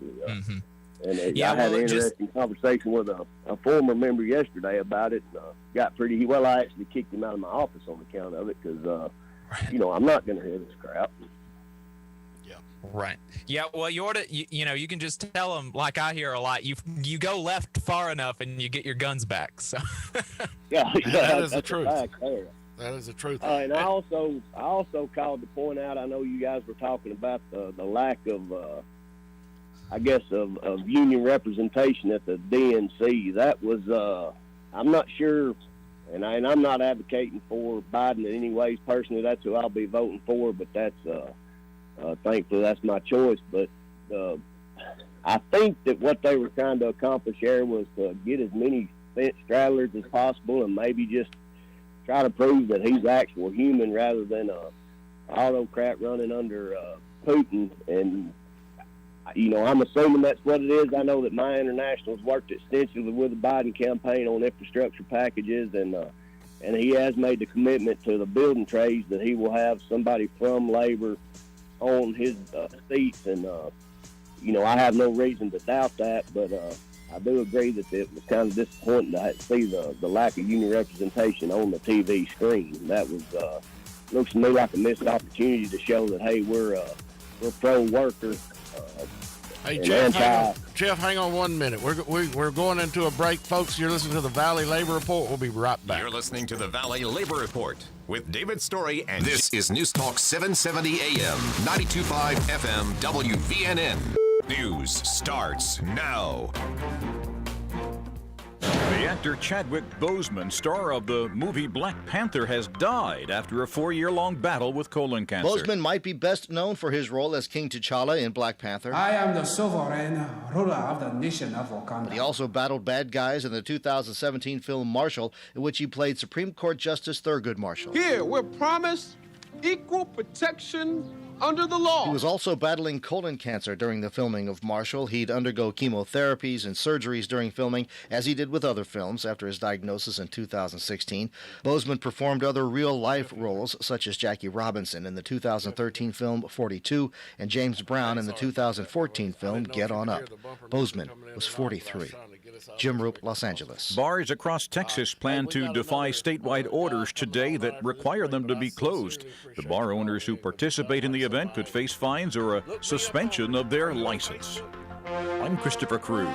And I had an interesting conversation with a former member yesterday about it. Got pretty well. I actually kicked him out of my office on account of it because, I'm not going to hear this crap. Right. Yeah. Well, you ought to, you can just tell them, like I hear a lot, you go left far enough and you get your guns back. So. That is the truth. That is the truth. And I also called to point out, I know you guys were talking about the lack of, of union representation at the DNC. That was, I'm not sure, and I'm not advocating for Biden in any ways personally. That's who I'll be voting for, but that's, thankfully, that's my choice. But I think that what they were trying to accomplish here was to get as many fence straddlers as possible and maybe just try to prove that he's actual human rather than a autocrat running under Putin. And, I'm assuming that's what it is. I know that my internationals worked extensively with the Biden campaign on infrastructure packages, and he has made the commitment to the building trades that he will have somebody from labor on his seats, and I have no reason to doubt that, but I do agree that it was kind of disappointing to see the lack of union representation on the TV screen. That was looks to me like a missed opportunity to show that, hey, we're pro-worker. Hey, Jeff, hang on 1 minute. We're going into a break, folks. You're listening to the Valley Labor Report. We'll be right back. You're listening to the Valley Labor Report with David Story, and this is News Talk 770 AM, 92.5 FM, WVNN. News starts now. The actor Chadwick Boseman, star of the movie Black Panther, has died after a 4-year-long battle with colon cancer. Boseman might be best known for his role as King T'Challa in Black Panther. I am the sovereign ruler of the nation of Wakanda. But he also battled bad guys in the 2017 film Marshall, in which he played Supreme Court Justice Thurgood Marshall. Here, we're promised equal protection under the law. He was also battling colon cancer during the filming of Marshall. He'd undergo chemotherapies and surgeries during filming, as he did with other films after his diagnosis in 2016. Boseman performed other real-life roles, such as Jackie Robinson in the 2013 film 42 and James Brown in the 2014 film Get On Up. Boseman was 43. Jim Roop, Los Angeles. Bars across Texas plan to defy statewide orders today that require them to be closed. The bar owners who participate in the event could face fines or a suspension of their license. I'm Christopher Cruz.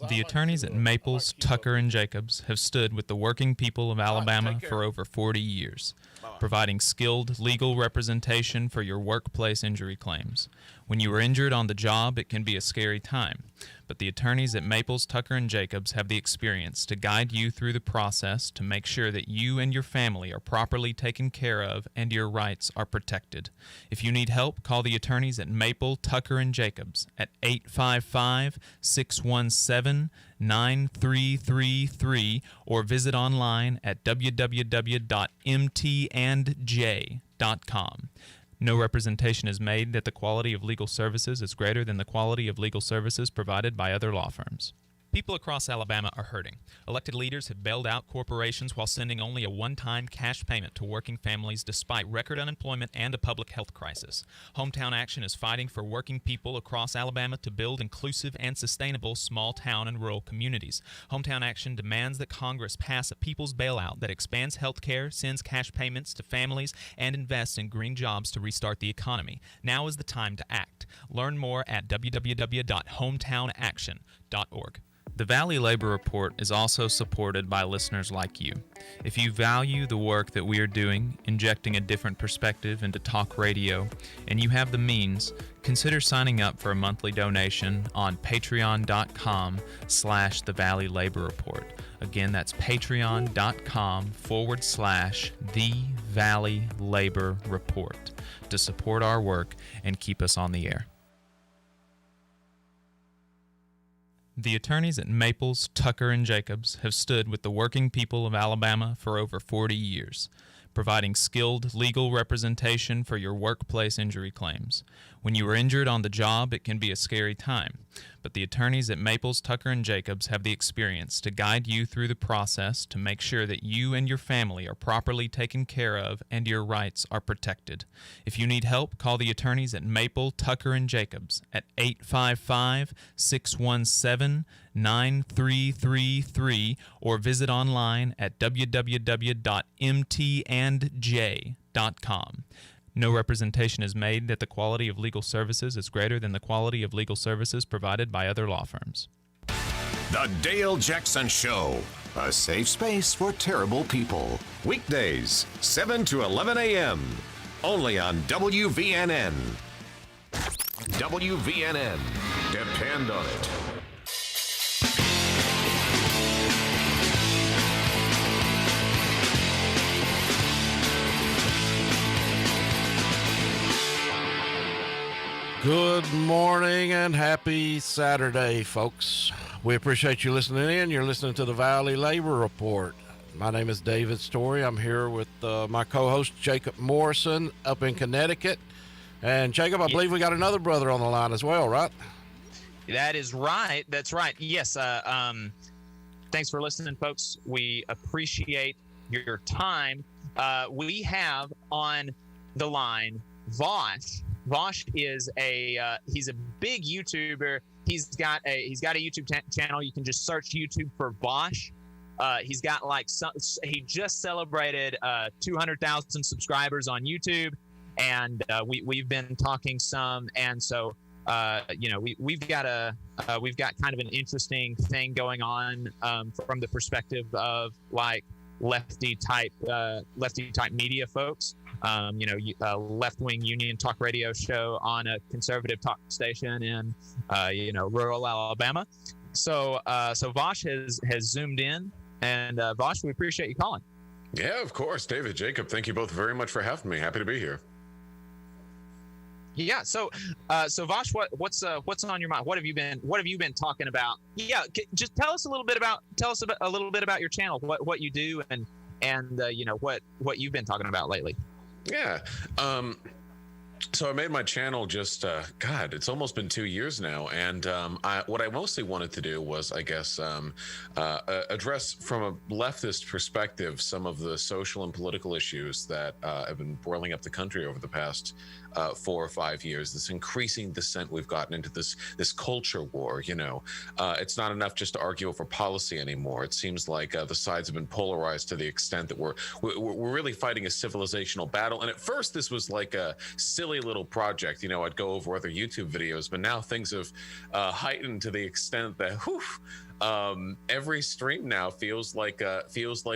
The attorneys at Maples, Tucker, and Jacobs have stood with the working people of Alabama for over 40 years, providing skilled legal representation for your workplace injury claims. When you are injured on the job, it can be a scary time, but the attorneys at Maples, Tucker, and Jacobs have the experience to guide you through the process to make sure that you and your family are properly taken care of and your rights are protected. If you need help, call the attorneys at Maple, Tucker, and Jacobs at 855-617-9333 or visit online at www.mtandj.com. No representation is made that the quality of legal services is greater than the quality of legal services provided by other law firms. People across Alabama are hurting. Elected leaders have bailed out corporations while sending only a one-time cash payment to working families despite record unemployment and a public health crisis. Hometown Action is fighting for working people across Alabama to build inclusive and sustainable small town and rural communities. Hometown Action demands that Congress pass a people's bailout that expands health care, sends cash payments to families, and invests in green jobs to restart the economy. Now is the time to act. Learn more at www.hometownaction.org. The Valley Labor Report is also supported by listeners like you. If you value the work that we are doing, injecting a different perspective into talk radio, and you have the means, consider signing up for a monthly donation on patreon.com/The Valley Labor Report. Again, that's patreon.com/The Valley Labor Report to support our work and keep us on the air. The attorneys at Maples, Tucker, and Jacobs have stood with the working people of Alabama for over 40 years, providing skilled legal representation for your workplace injury claims. When you are injured on the job, it can be a scary time, but the attorneys at Maples, Tucker & Jacobs have the experience to guide you through the process to make sure that you and your family are properly taken care of and your rights are protected. If you need help, call the attorneys at Maple, Tucker & Jacobs at 855-617-9333 or visit online at www.mtandj.com. No representation is made that the quality of legal services is greater than the quality of legal services provided by other law firms. The Dale Jackson Show, a safe space for terrible people. Weekdays, 7 to 11 a.m., only on WVNN. WVNN. Depend on it. Good morning and happy Saturday, folks. We appreciate you listening in. You're listening to the Valley Labor Report. My name is David Story. I'm here with my co-host, Jacob Morrison, up in Connecticut. And Jacob, I believe we got another brother on the line as well, right? That is right. That's right. Yes. Thanks for listening, folks. We appreciate your time. We have on the line Vosh. Vosh is he's a big YouTuber. He's got a YouTube channel. You can just search YouTube for Vosh. He's got he just celebrated 200,000 subscribers on YouTube, and we've been talking some, and so we've got kind of an interesting thing going on from the perspective of like lefty type media folks. Left-wing union talk radio show on a conservative talk station in rural Alabama. So Vosh has zoomed in, and Vosh, we appreciate you calling. Yeah, of course, David, Jacob. Thank you both very much for having me. Happy to be here. Yeah. So Vosh, what's on your mind? What have you been talking about? Yeah. Just tell us a little bit about your channel, what you do, and what you've been talking about lately. Yeah. So I made my channel just, it's almost been 2 years now. And what I mostly wanted to do was, I guess, address from a leftist perspective some of the social and political issues that have been boiling up the country over the past 4 or 5 years. This increasing descent we've gotten into this culture war. It's not enough just to argue over policy anymore. It seems like the sides have been polarized to the extent that we're really fighting a civilizational battle. And at first, this was like a silly little project. I'd go over other YouTube videos, but now things have heightened to the extent that every stream now feels like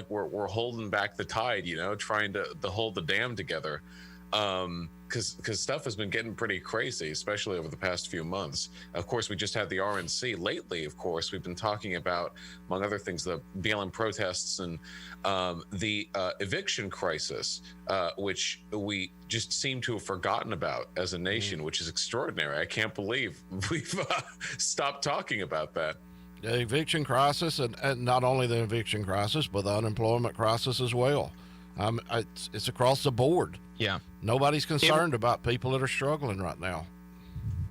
we're holding back the tide. Trying to hold the dam together. Because stuff has been getting pretty crazy, especially over the past few months. Of course, we just had the RNC. Lately, of course, we've been talking about, among other things, the BLM protests and the eviction crisis, which we just seem to have forgotten about as a nation, which is extraordinary. I can't believe we've stopped talking about that. The eviction crisis, and not only the eviction crisis, but the unemployment crisis as well. It's across the board. Yeah. Nobody's concerned about people that are struggling right now.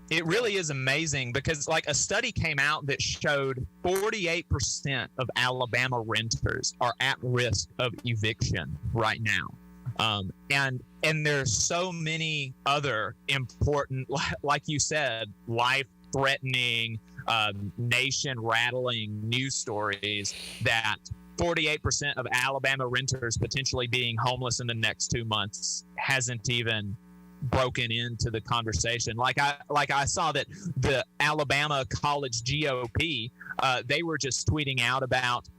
It really is amazing because a study came out that showed 48% of Alabama renters are at risk of eviction right now. And there's so many other important, like you said, life-threatening, nation-rattling news stories that 48% of Alabama renters potentially being homeless in the next 2 months hasn't even broken into the conversation. Like I saw that the Alabama College GOP, they were just tweeting out about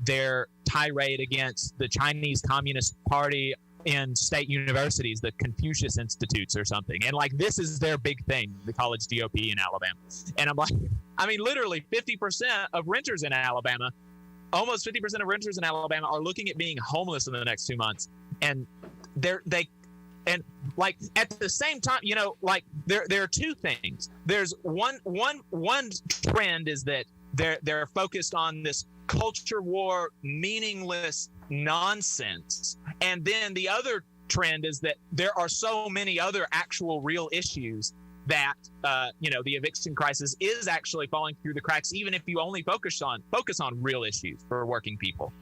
their tirade against the Chinese Communist Party in state universities, the Confucius Institutes or something. And this is their big thing, the college GOP in Alabama. And I'm like, literally 50% of renters in Alabama, almost 50% of renters in Alabama are looking at being homeless in the next 2 months. And at the same time, there are two things. There's one trend is that they're focused on this culture war, meaningless nonsense. And then the other trend is that there are so many other actual real issues that the eviction crisis is actually falling through the cracks, even if you only focus on real issues for working people.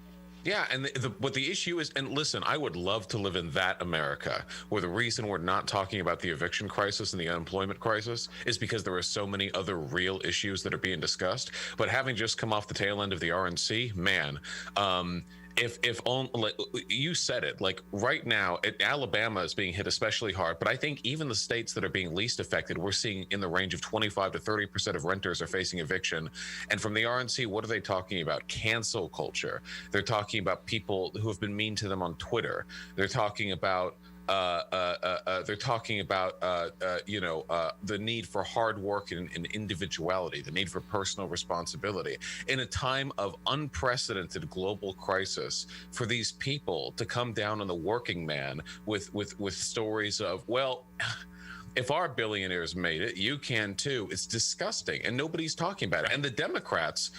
Yeah, and what the issue is, and listen, I would love to live in that America where the reason we're not talking about the eviction crisis and the unemployment crisis is because there are so many other real issues that are being discussed. But having just come off the tail end of the RNC, man, if only, you said it, like right now, Alabama is being hit especially hard, but I think even the states that are being least affected, we're seeing in the range of 25 to 30% of renters are facing eviction. And from the RNC, what are they talking about? Cancel culture. They're talking about people who have been mean to them on Twitter. They're talking about the need for hard work and individuality, the need for personal responsibility. In a time of unprecedented global crisis, for these people to come down on the working man with stories of, well, if our billionaires made it, you can too. It's disgusting, and nobody's talking about it. And the Democrats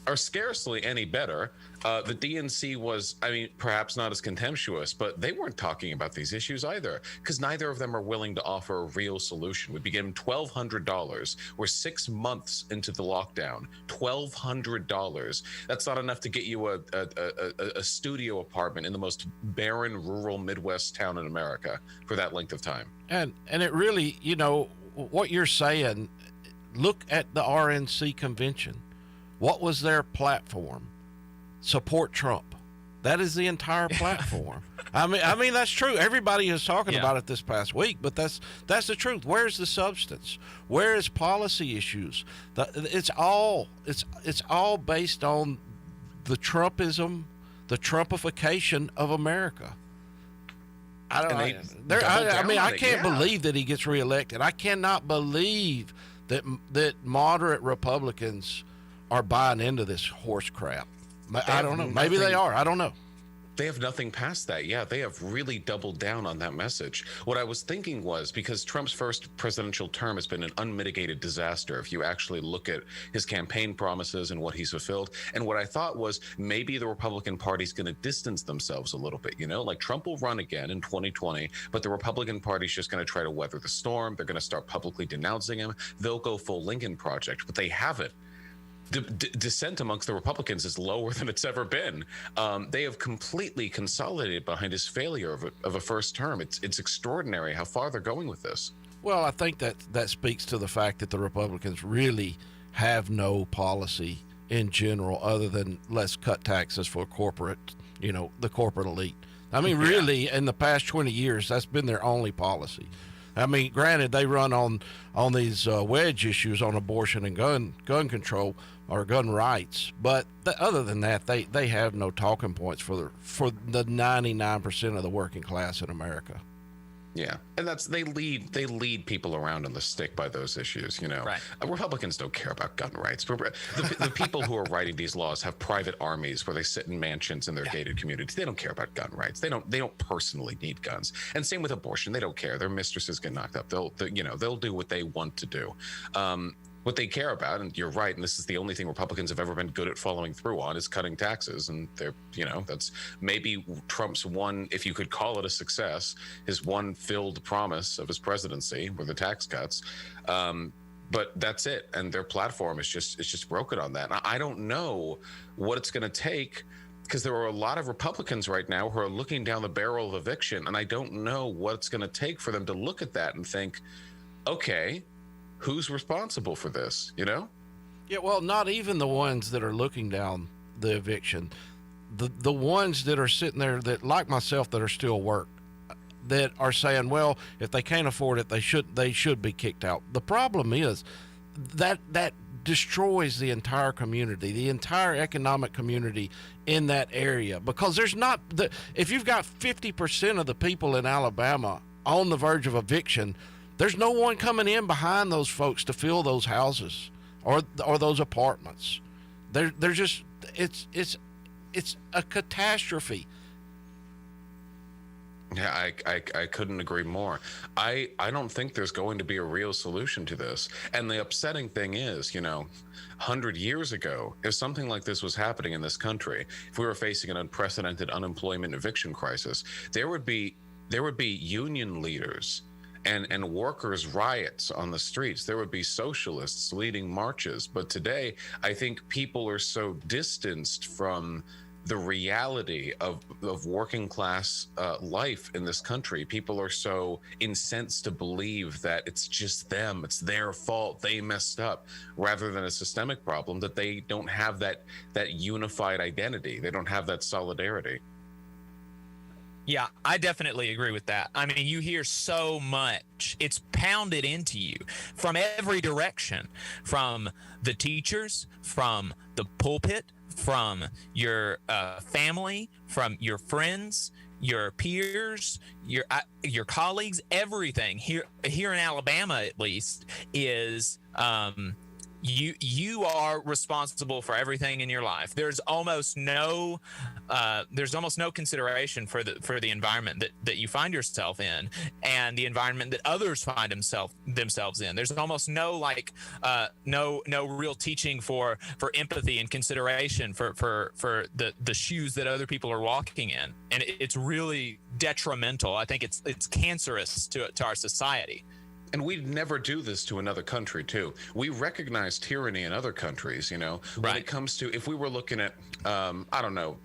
are scarcely any better. The DNC was, perhaps not as contemptuous, but they weren't talking about these issues either, because neither of them are willing to offer a real solution. We begin $1,200. We're 6 months into the lockdown. $1,200. That's not enough to get you a studio apartment in the most barren rural Midwest town in America for that length of time. And it really, what you're saying, look at the RNC convention. What was their platform? Support Trump. That is the entire platform. I mean that's true. Everybody is talking about it this past week, but that's the truth. Where's the substance? Where is policy issues? It's all based on the Trumpism, the Trumpification of America. I can't believe that he gets reelected. I cannot believe that moderate Republicans are buying into this horse crap. I don't know. Maybe they are. I don't know. They have nothing past that. Yeah, they have really doubled down on that message. What I was thinking was, because Trump's first presidential term has been an unmitigated disaster, if you actually look at his campaign promises and what he's fulfilled. And what I thought was, maybe the Republican Party's going to distance themselves a little bit, like Trump will run again in 2020, but the Republican Party's just going to try to weather the storm. They're going to start publicly denouncing him. They'll go full Lincoln Project, but they haven't. The dissent amongst the Republicans is lower than it's ever been. They have completely consolidated behind his failure of a first term. It's extraordinary how far they're going with this. Well, I think that speaks to the fact that the Republicans really have no policy in general other than let's cut taxes for corporate, the corporate elite. Really, in the past 20 years, that's been their only policy. Granted, they run on these wedge issues on abortion and gun control or gun rights, but other than that, they have no talking points for the 99% of the working class in America. Yeah, and they lead people around on the stick by those issues. Right. Republicans don't care about gun rights. The people who are writing these laws have private armies where they sit in mansions in their gated communities. They don't care about gun rights. They don't personally need guns. And same with abortion. They don't care. Their mistresses get knocked up. They'll do what they want to do. What they care about, and you're right, and this is the only thing Republicans have ever been good at following through on, is cutting taxes. And that's maybe Trump's one, if you could call it a success, his one filled promise of his presidency were the tax cuts. But that's it. And their platform is just broken on that. And I don't know what it's going to take, because there are a lot of Republicans right now who are looking down the barrel of eviction. And I don't know what it's going to take for them to look at that and think, okay, who's responsible for this, Yeah, well, not even the ones that are looking down the eviction. The ones that are sitting there that, like myself, that are still work, that are saying, well, if they can't afford it, they should be kicked out. The problem is that destroys the entire community, the entire economic community in that area, because if you've got 50% of the people in Alabama on the verge of eviction, there's no one coming in behind those folks to fill those houses or those apartments. They're just it's a catastrophe. Yeah, I couldn't agree more. I don't think there's going to be a real solution to this. And the upsetting thing is, 100 years ago, if something like this was happening in this country, if we were facing an unprecedented unemployment eviction crisis, there would be union leaders and workers' riots on the streets. There would be socialists leading marches. But today, I think people are so distanced from the reality of working class life in this country. People are so incensed to believe that it's just them, it's their fault, they messed up, rather than a systemic problem, that they don't have that unified identity. They don't have that solidarity. Yeah, I definitely agree with that. I mean, you hear so much. It's pounded into you from every direction, from the teachers, from the pulpit, from your family, from your friends, your peers, your colleagues. Everything here in Alabama, at least, is you are responsible for everything in your life. There's almost no consideration for the environment that you find yourself in, and the environment that others find themselves in. There's almost no real teaching for empathy and consideration for the shoes that other people are walking in, and it's really detrimental. I think it's cancerous to our society. And we'd never do this to another country, too. We recognize tyranny in other countries, you know, when it comes to, if we were looking at, I don't know,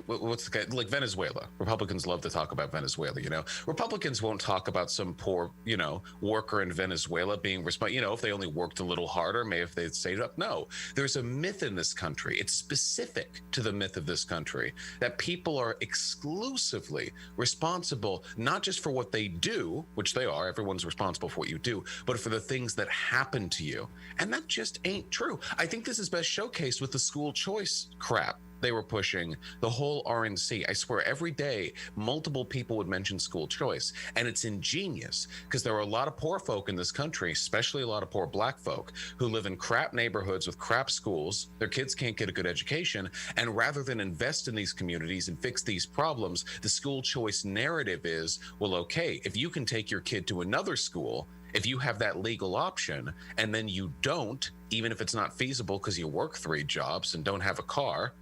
what's the guy, like Venezuela. Republicans love to talk about Venezuela, you know. Republicans won't talk about some poor, you know, worker in Venezuela being responsible, you know, if they only worked a little harder, maybe if they'd saved up. No, there's a myth in this country. It's specific to the myth of this country that people are exclusively responsible, not just for what they do, which they are, everyone's responsible for what you do, but for the things that happen to you. And that just ain't true. I think this is best showcased with the school choice crap they were pushing, the whole RNC. I swear every day multiple people would mention school choice, and it's ingenious because there are a lot of poor folk in this country, especially a lot of poor black folk, who live in crap neighborhoods with crap schools. Their kids can't get a good education, and rather than invest in these communities and fix these problems, the school choice narrative is, well, okay, if you can take your kid to another school, if you have that legal option, and then you don't, even if it's not feasible because you work 3 jobs and don't have a car,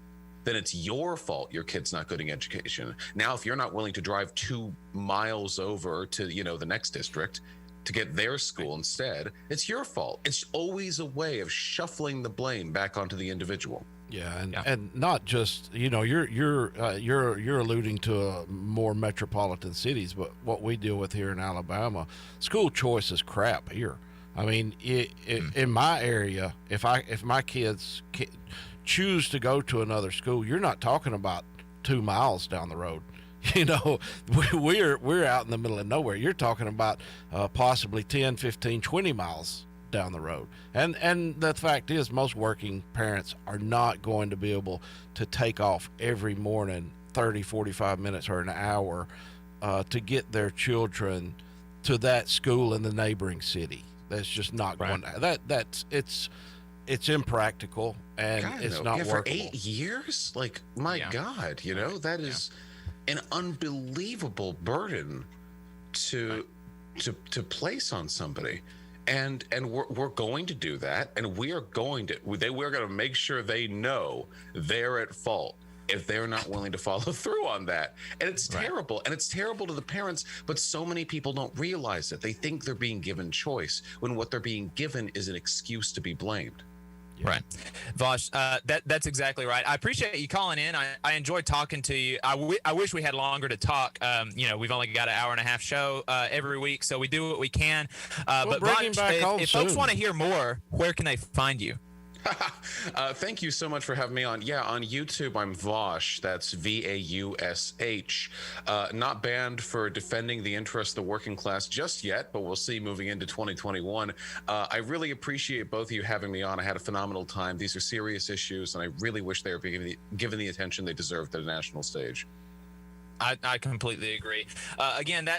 then it's your fault your kid's not getting education. Now, if you're not willing to drive 2 miles over to, you know, the next district to get their school instead, it's your fault. It's always a way of shuffling the blame back onto the individual. Yeah, and not just, you know, you're alluding to more metropolitan cities, but what we deal with here in Alabama, school choice is crap here. I mean, in my area, if my kids choose to go to another school, you're not talking about 2 miles down the road. You know, we're out in the middle of nowhere. You're talking about possibly 10, 15, 20 miles down the road. And the fact is, most working parents are not going to be able to take off every morning 30, 45 minutes or an hour to get their children to that school in the neighboring city. That's just not going to, it's impractical, and it's not workable. For 8 years? Like, my God, you know, that is an unbelievable burden to place on somebody. And we're going to do that, and we're going to make sure they know they're at fault if they're not willing to follow through on that. And it's terrible, and it's terrible to the parents, but so many people don't realize it. They think they're being given choice when what they're being given is an excuse to be blamed. Right. Vosh, that's exactly right. I appreciate you calling in. I enjoyed talking to you. I wish we had longer to talk. You know, we've only got an hour and a half show every week, so we do what we can. But Vosh, if folks want to hear more, where can they find you? Thank you so much for having me on. Yeah, on YouTube, I'm Vosh. That's VAUSH. Not banned for defending the interests of the working class just yet, but we'll see moving into 2021. I really appreciate both of you having me on. I had a phenomenal time. These are serious issues, and I really wish they were being given the attention they deserved at a national stage. I completely agree. Again,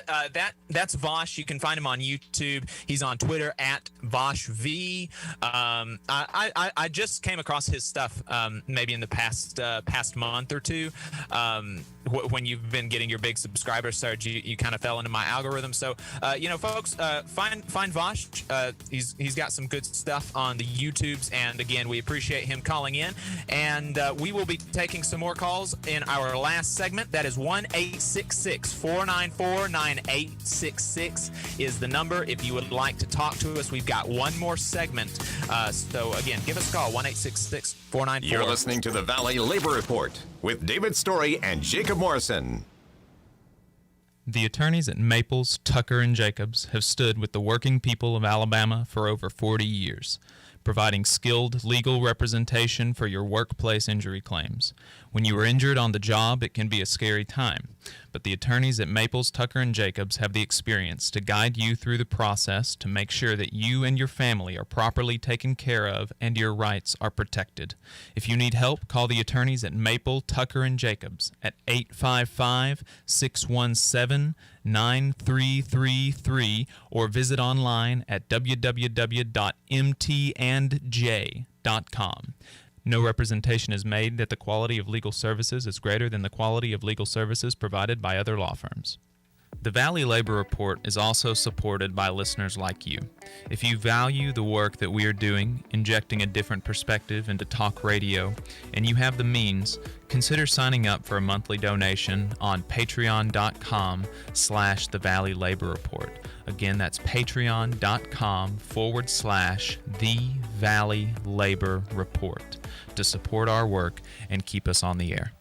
that's Vosh. You can find him on YouTube. He's on Twitter at VoshV. I just came across his stuff maybe in the past month or two. When you've been getting your big subscriber surge, you kind of fell into my algorithm. So you know, folks, find Vosh. He's got some good stuff on the YouTubes, and again, we appreciate him calling in. And we will be taking some more calls in our last segment. That is 1 1-866-494-9866 is the number if you would like to talk to us. We've got one more segment. So again, give us a call, 1-866-494. You're listening to the Valley Labor Report with David Story and Jacob Morrison. The attorneys at Maples, Tucker, and Jacobs have stood with the working people of Alabama for over 40 years, providing skilled legal representation for your workplace injury claims. When you are injured on the job, it can be a scary time, but the attorneys at Maples, Tucker, and Jacobs have the experience to guide you through the process to make sure that you and your family are properly taken care of and your rights are protected. If you need help, call the attorneys at Maple, Tucker, and Jacobs at 855-617-9333 or visit online at www.mtandj.com. No representation is made that the quality of legal services is greater than the quality of legal services provided by other law firms. The Valley Labor Report is also supported by listeners like you. If you value the work that we are doing, injecting a different perspective into talk radio, and you have the means, consider signing up for a monthly donation on patreon.com/The Valley Labor Report. Again, that's patreon.com/The Valley Labor Report to support our work and keep us on the air.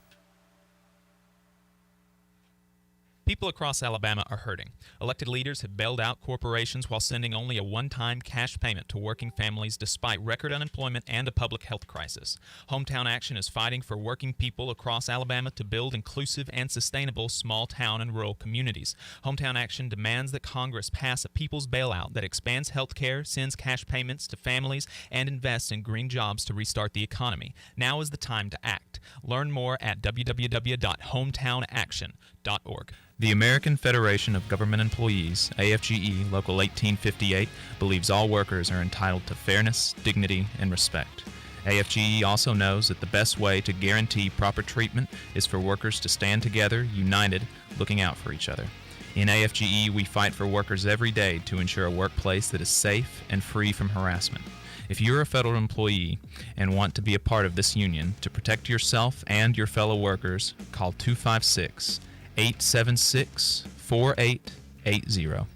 People across Alabama are hurting. Elected leaders have bailed out corporations while sending only a one-time cash payment to working families despite record unemployment and a public health crisis. Hometown Action is fighting for working people across Alabama to build inclusive and sustainable small town and rural communities. Hometown Action demands that Congress pass a people's bailout that expands health care, sends cash payments to families, and invests in green jobs to restart the economy. Now is the time to act. Learn more at www.hometownaction.org. The American Federation of Government Employees, AFGE Local 1858, believes all workers are entitled to fairness, dignity, and respect. AFGE also knows that the best way to guarantee proper treatment is for workers to stand together, united, looking out for each other. In AFGE, we fight for workers every day to ensure a workplace that is safe and free from harassment. If you're a federal employee and want to be a part of this union, to protect yourself and your fellow workers, call 256-876-4880.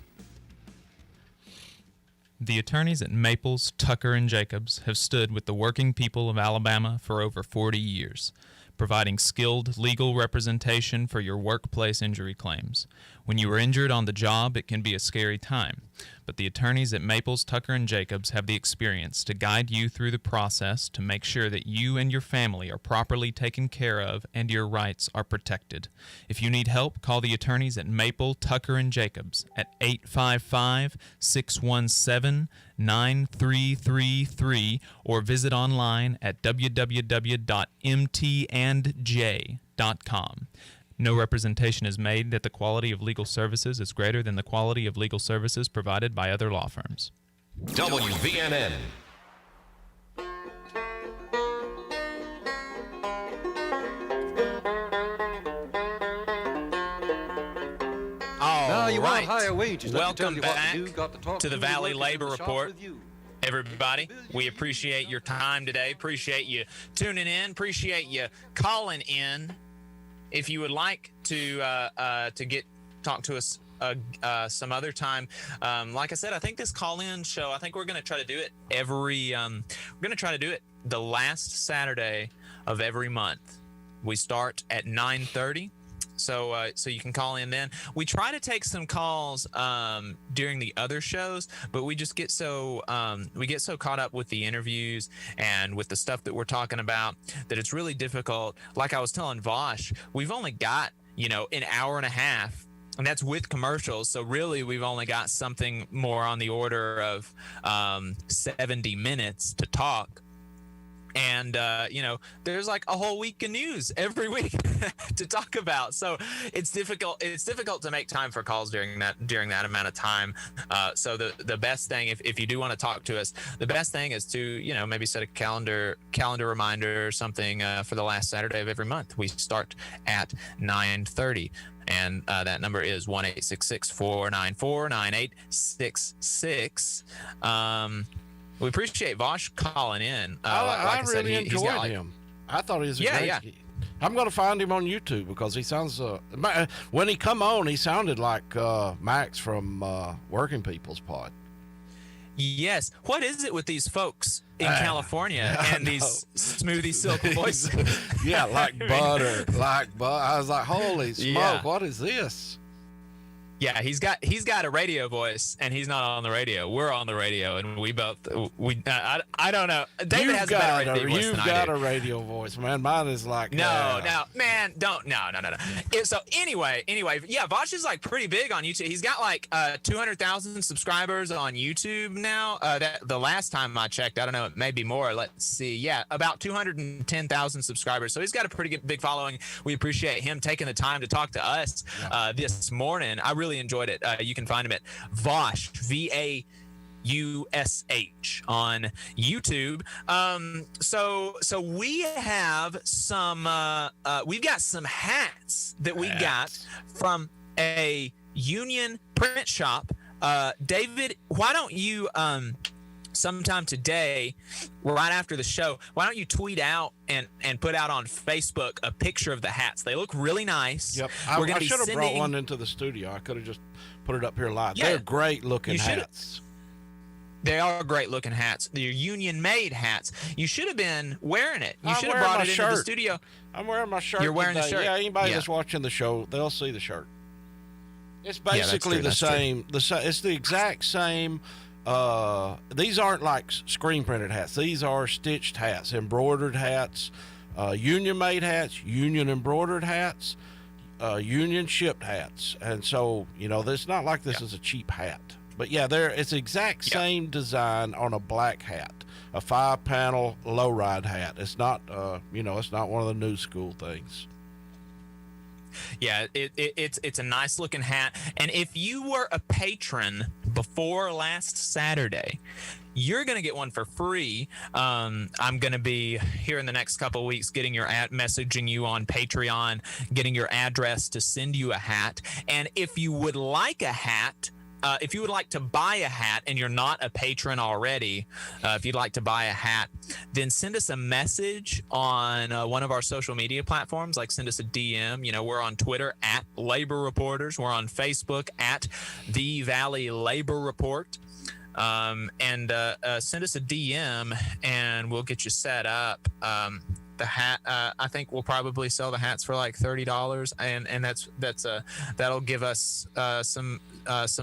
The attorneys at Maples, Tucker, and Jacobs have stood with the working people of Alabama for over 40 years, providing skilled legal representation for your workplace injury claims. When you are injured on the job, it can be a scary time, but the attorneys at Maples, Tucker, and Jacobs have the experience to guide you through the process to make sure that you and your family are properly taken care of and your rights are protected. If you need help, call the attorneys at Maple, Tucker, and Jacobs at 855-617-9333 or visit online at www.mtandj.com. No representation is made that the quality of legal services is greater than the quality of legal services provided by other law firms. WVNN. All you right. want higher wages. Let me tell Welcome you what back to do. Got to talk to the you, Valley working Labor in the shop Report. with you. Everybody, we appreciate your time today. Appreciate you tuning in. Appreciate you calling in. If you would like to talk to us some other time, like I said, I think this call-in show, I think we're going to try to do it the last Saturday of every month. We start at 9:30. So you can call in then. We try to take some calls during the other shows, but we just get so caught up with the interviews and with the stuff that we're talking about that it's really difficult. Like I was telling Vosh, we've only got an hour and a half, and that's with commercials. So really, we've only got something more on the order of 70 minutes to talk. And, there's like a whole week of news every week to talk about. So it's difficult to make time for calls during that amount of time. So the best thing, if you do want to talk to us, the best thing is to, maybe set a calendar reminder or something for the last Saturday of every month. We start at 9:30. And that number is 1-866-494-9866. We appreciate Vosh calling in. I really enjoyed him. I thought he was a I'm going to find him on YouTube because he sounds, when he come on, he sounded like Max from Working People's Pod. Yes. What is it with these folks in California and these smoothie silk voices? Yeah, like butter, I was like, holy smoke, what is this? Yeah, he's got a radio voice, and he's not on the radio. We're on the radio, and we both I don't know. David has a better radio voice than I do. You've got a radio voice, man. Mine is like no, man, don't no. So anyway, yeah, Vosh is like pretty big on YouTube. He's got like 200,000 subscribers on YouTube now. That the last time I checked, I don't know, it may be more. Let's see, yeah, about 210,000 subscribers. So he's got a pretty big following. We appreciate him taking the time to talk to us this morning. I really enjoyed it. You can find him at Vosh, VAUSH, on YouTube. So we have some. We've got some hats that we got from a union print shop. David, why don't you sometime today, right after the show, why don't you tweet out and put out on Facebook a picture of the hats? They look really nice. Yep. I should have brought one into the studio. I could have just put it up here live. Yeah, they're great looking hats. They are great looking hats. They're union made hats. You should have been wearing it. You should have brought it into the studio. I'm wearing my shirt. You're wearing the shirt. Yeah, anybody that's watching the show, they'll see the shirt. It's basically the same. It's the exact same. These aren't like screen printed hats. These are stitched hats, embroidered hats, union made hats, union embroidered hats, union shipped hats. And so, it's not like this is a cheap hat, but yeah, it's the exact same design on a black hat, a 5-panel low ride hat. It's not, it's not one of the new school things. Yeah, it's a nice looking hat. And if you were a patron before last Saturday, you're going to get one for free. I'm going to be here in the next couple of weeks getting messaging you on Patreon, getting your address to send you a hat. And if you would like a hat, if you would like to buy a hat and you're not a patron already, if you'd like to buy a hat, then send us a message on one of our social media platforms, like send us a DM. We're on Twitter at Labor Reporters. We're on Facebook at The Valley Labor Report. And send us a DM and we'll get you set up. The hat, I think we'll probably sell the hats for like $30, and that'll give us some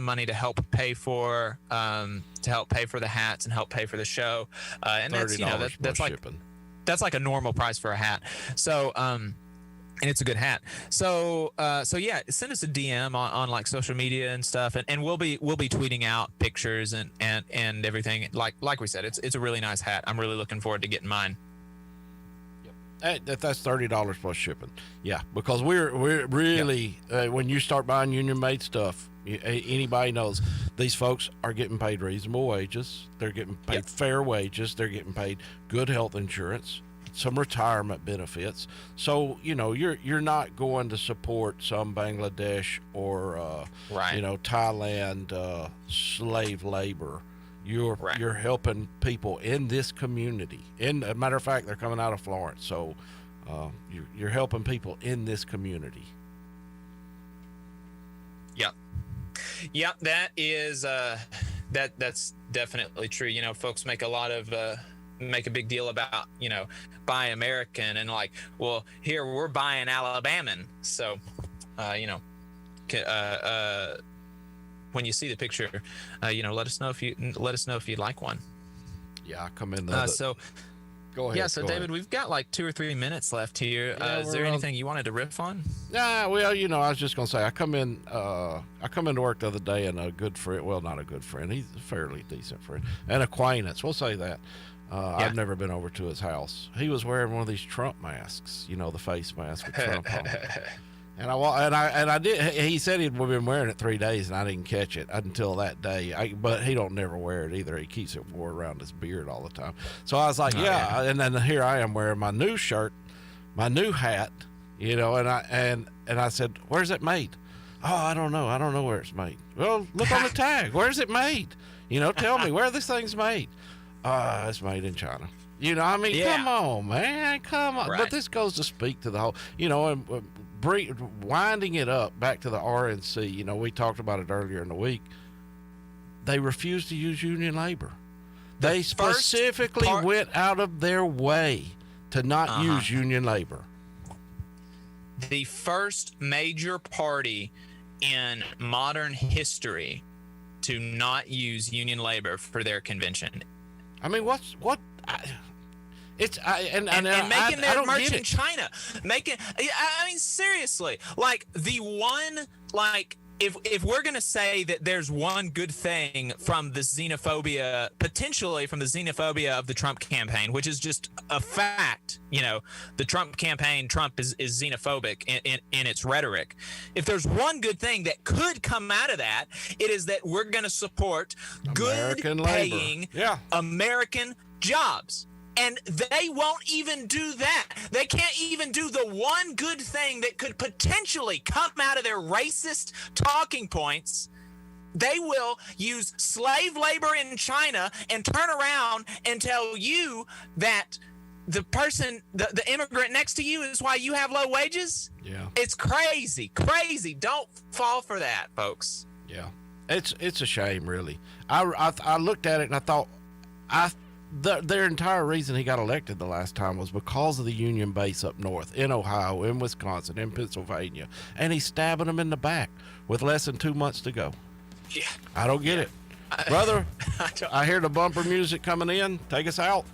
money to help pay for the hats and help pay for the show. And that's that's like shipping. That's like a normal price for a hat. So and it's a good hat. So yeah, send us a DM on like social media and stuff, and we'll be tweeting out pictures and everything. Like we said, it's a really nice hat. I'm really looking forward to getting mine. That's $30 plus shipping. Yeah, because we're really when you start buying union made stuff, anybody knows these folks are getting paid reasonable wages. They're getting paid fair wages. They're getting paid good health insurance, some retirement benefits. So you're not going to support some Bangladesh or Thailand slave labor. You're helping people in this community. As a matter of fact, they're coming out of Florence, so you're helping people in this community. Yep, that is that's definitely true. Folks make a big deal about buy American and like, well, here we're buying Alabaman, so when you see the picture, let us know if you'd like one. Yeah, I'll come in there. So go ahead. Yeah, so David, we've got like 2 or 3 minutes left here. Is there anything you wanted to riff on? Yeah, well, I was just gonna say I come into work the other day and a good friend, well, not a good friend, he's a fairly decent friend, an acquaintance, we'll say that. I've never been over to his house. He was wearing one of these Trump masks, the face mask with Trump on it. And I did. He said he'd been wearing it 3 days, and I didn't catch it until that day. But he don't never wear it either. He keeps it wore around his beard all the time. So I was like, yeah. And then here I am wearing my new shirt, my new hat, and I said, "Where's it made?" "Oh, I don't know. I don't know where it's made." "Well, look on the tag. Where's it made? Tell me where this thing's made." It's made in China. You know, I mean, come on, man, come on. Right. But this goes to speak to the whole, you know, and winding it up back to the RNC. You know, we talked about it earlier in the week. They refused to use union labor. They specifically went out of their way to not use union labor. The first major party in modern history to not use union labor for their convention. I mean, It's and making their merch in it. China, I mean, seriously, like the one, like if we're gonna say that there's one good thing from the xenophobia, potentially from the xenophobia of the Trump campaign, which is just a fact, you know, the Trump campaign, Trump is xenophobic in its rhetoric. If there's one good thing that could come out of that, it is that we're gonna support American good paying American jobs. And they won't even do that. They can't even do the one good thing that could potentially come out of their racist talking points. They will use slave labor in China and turn around and tell you that the person, the immigrant next to you is why you have low wages. Yeah. It's crazy. Don't fall for that, folks. Yeah. It's a shame, really. I looked at it and I thought, their entire reason he got elected the last time was because of the union base up north, in Ohio, in Wisconsin, in Pennsylvania. And he's stabbing them in the back with less than 2 months to go. Yeah. I don't get it. Brother, I hear the bumper music coming in. Take us out.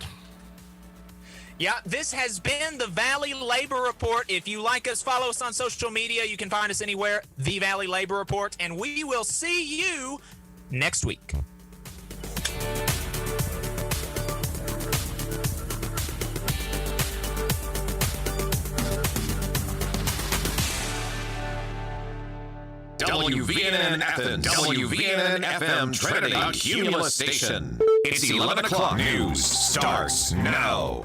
Yeah, this has been the Valley Labor Report. If you like us, follow us on social media. You can find us anywhere, The Valley Labor Report. And we will see you next week. WVNN Athens, WVNN FM Trinity, Cumulus Station. It's 11 o'clock. News starts now.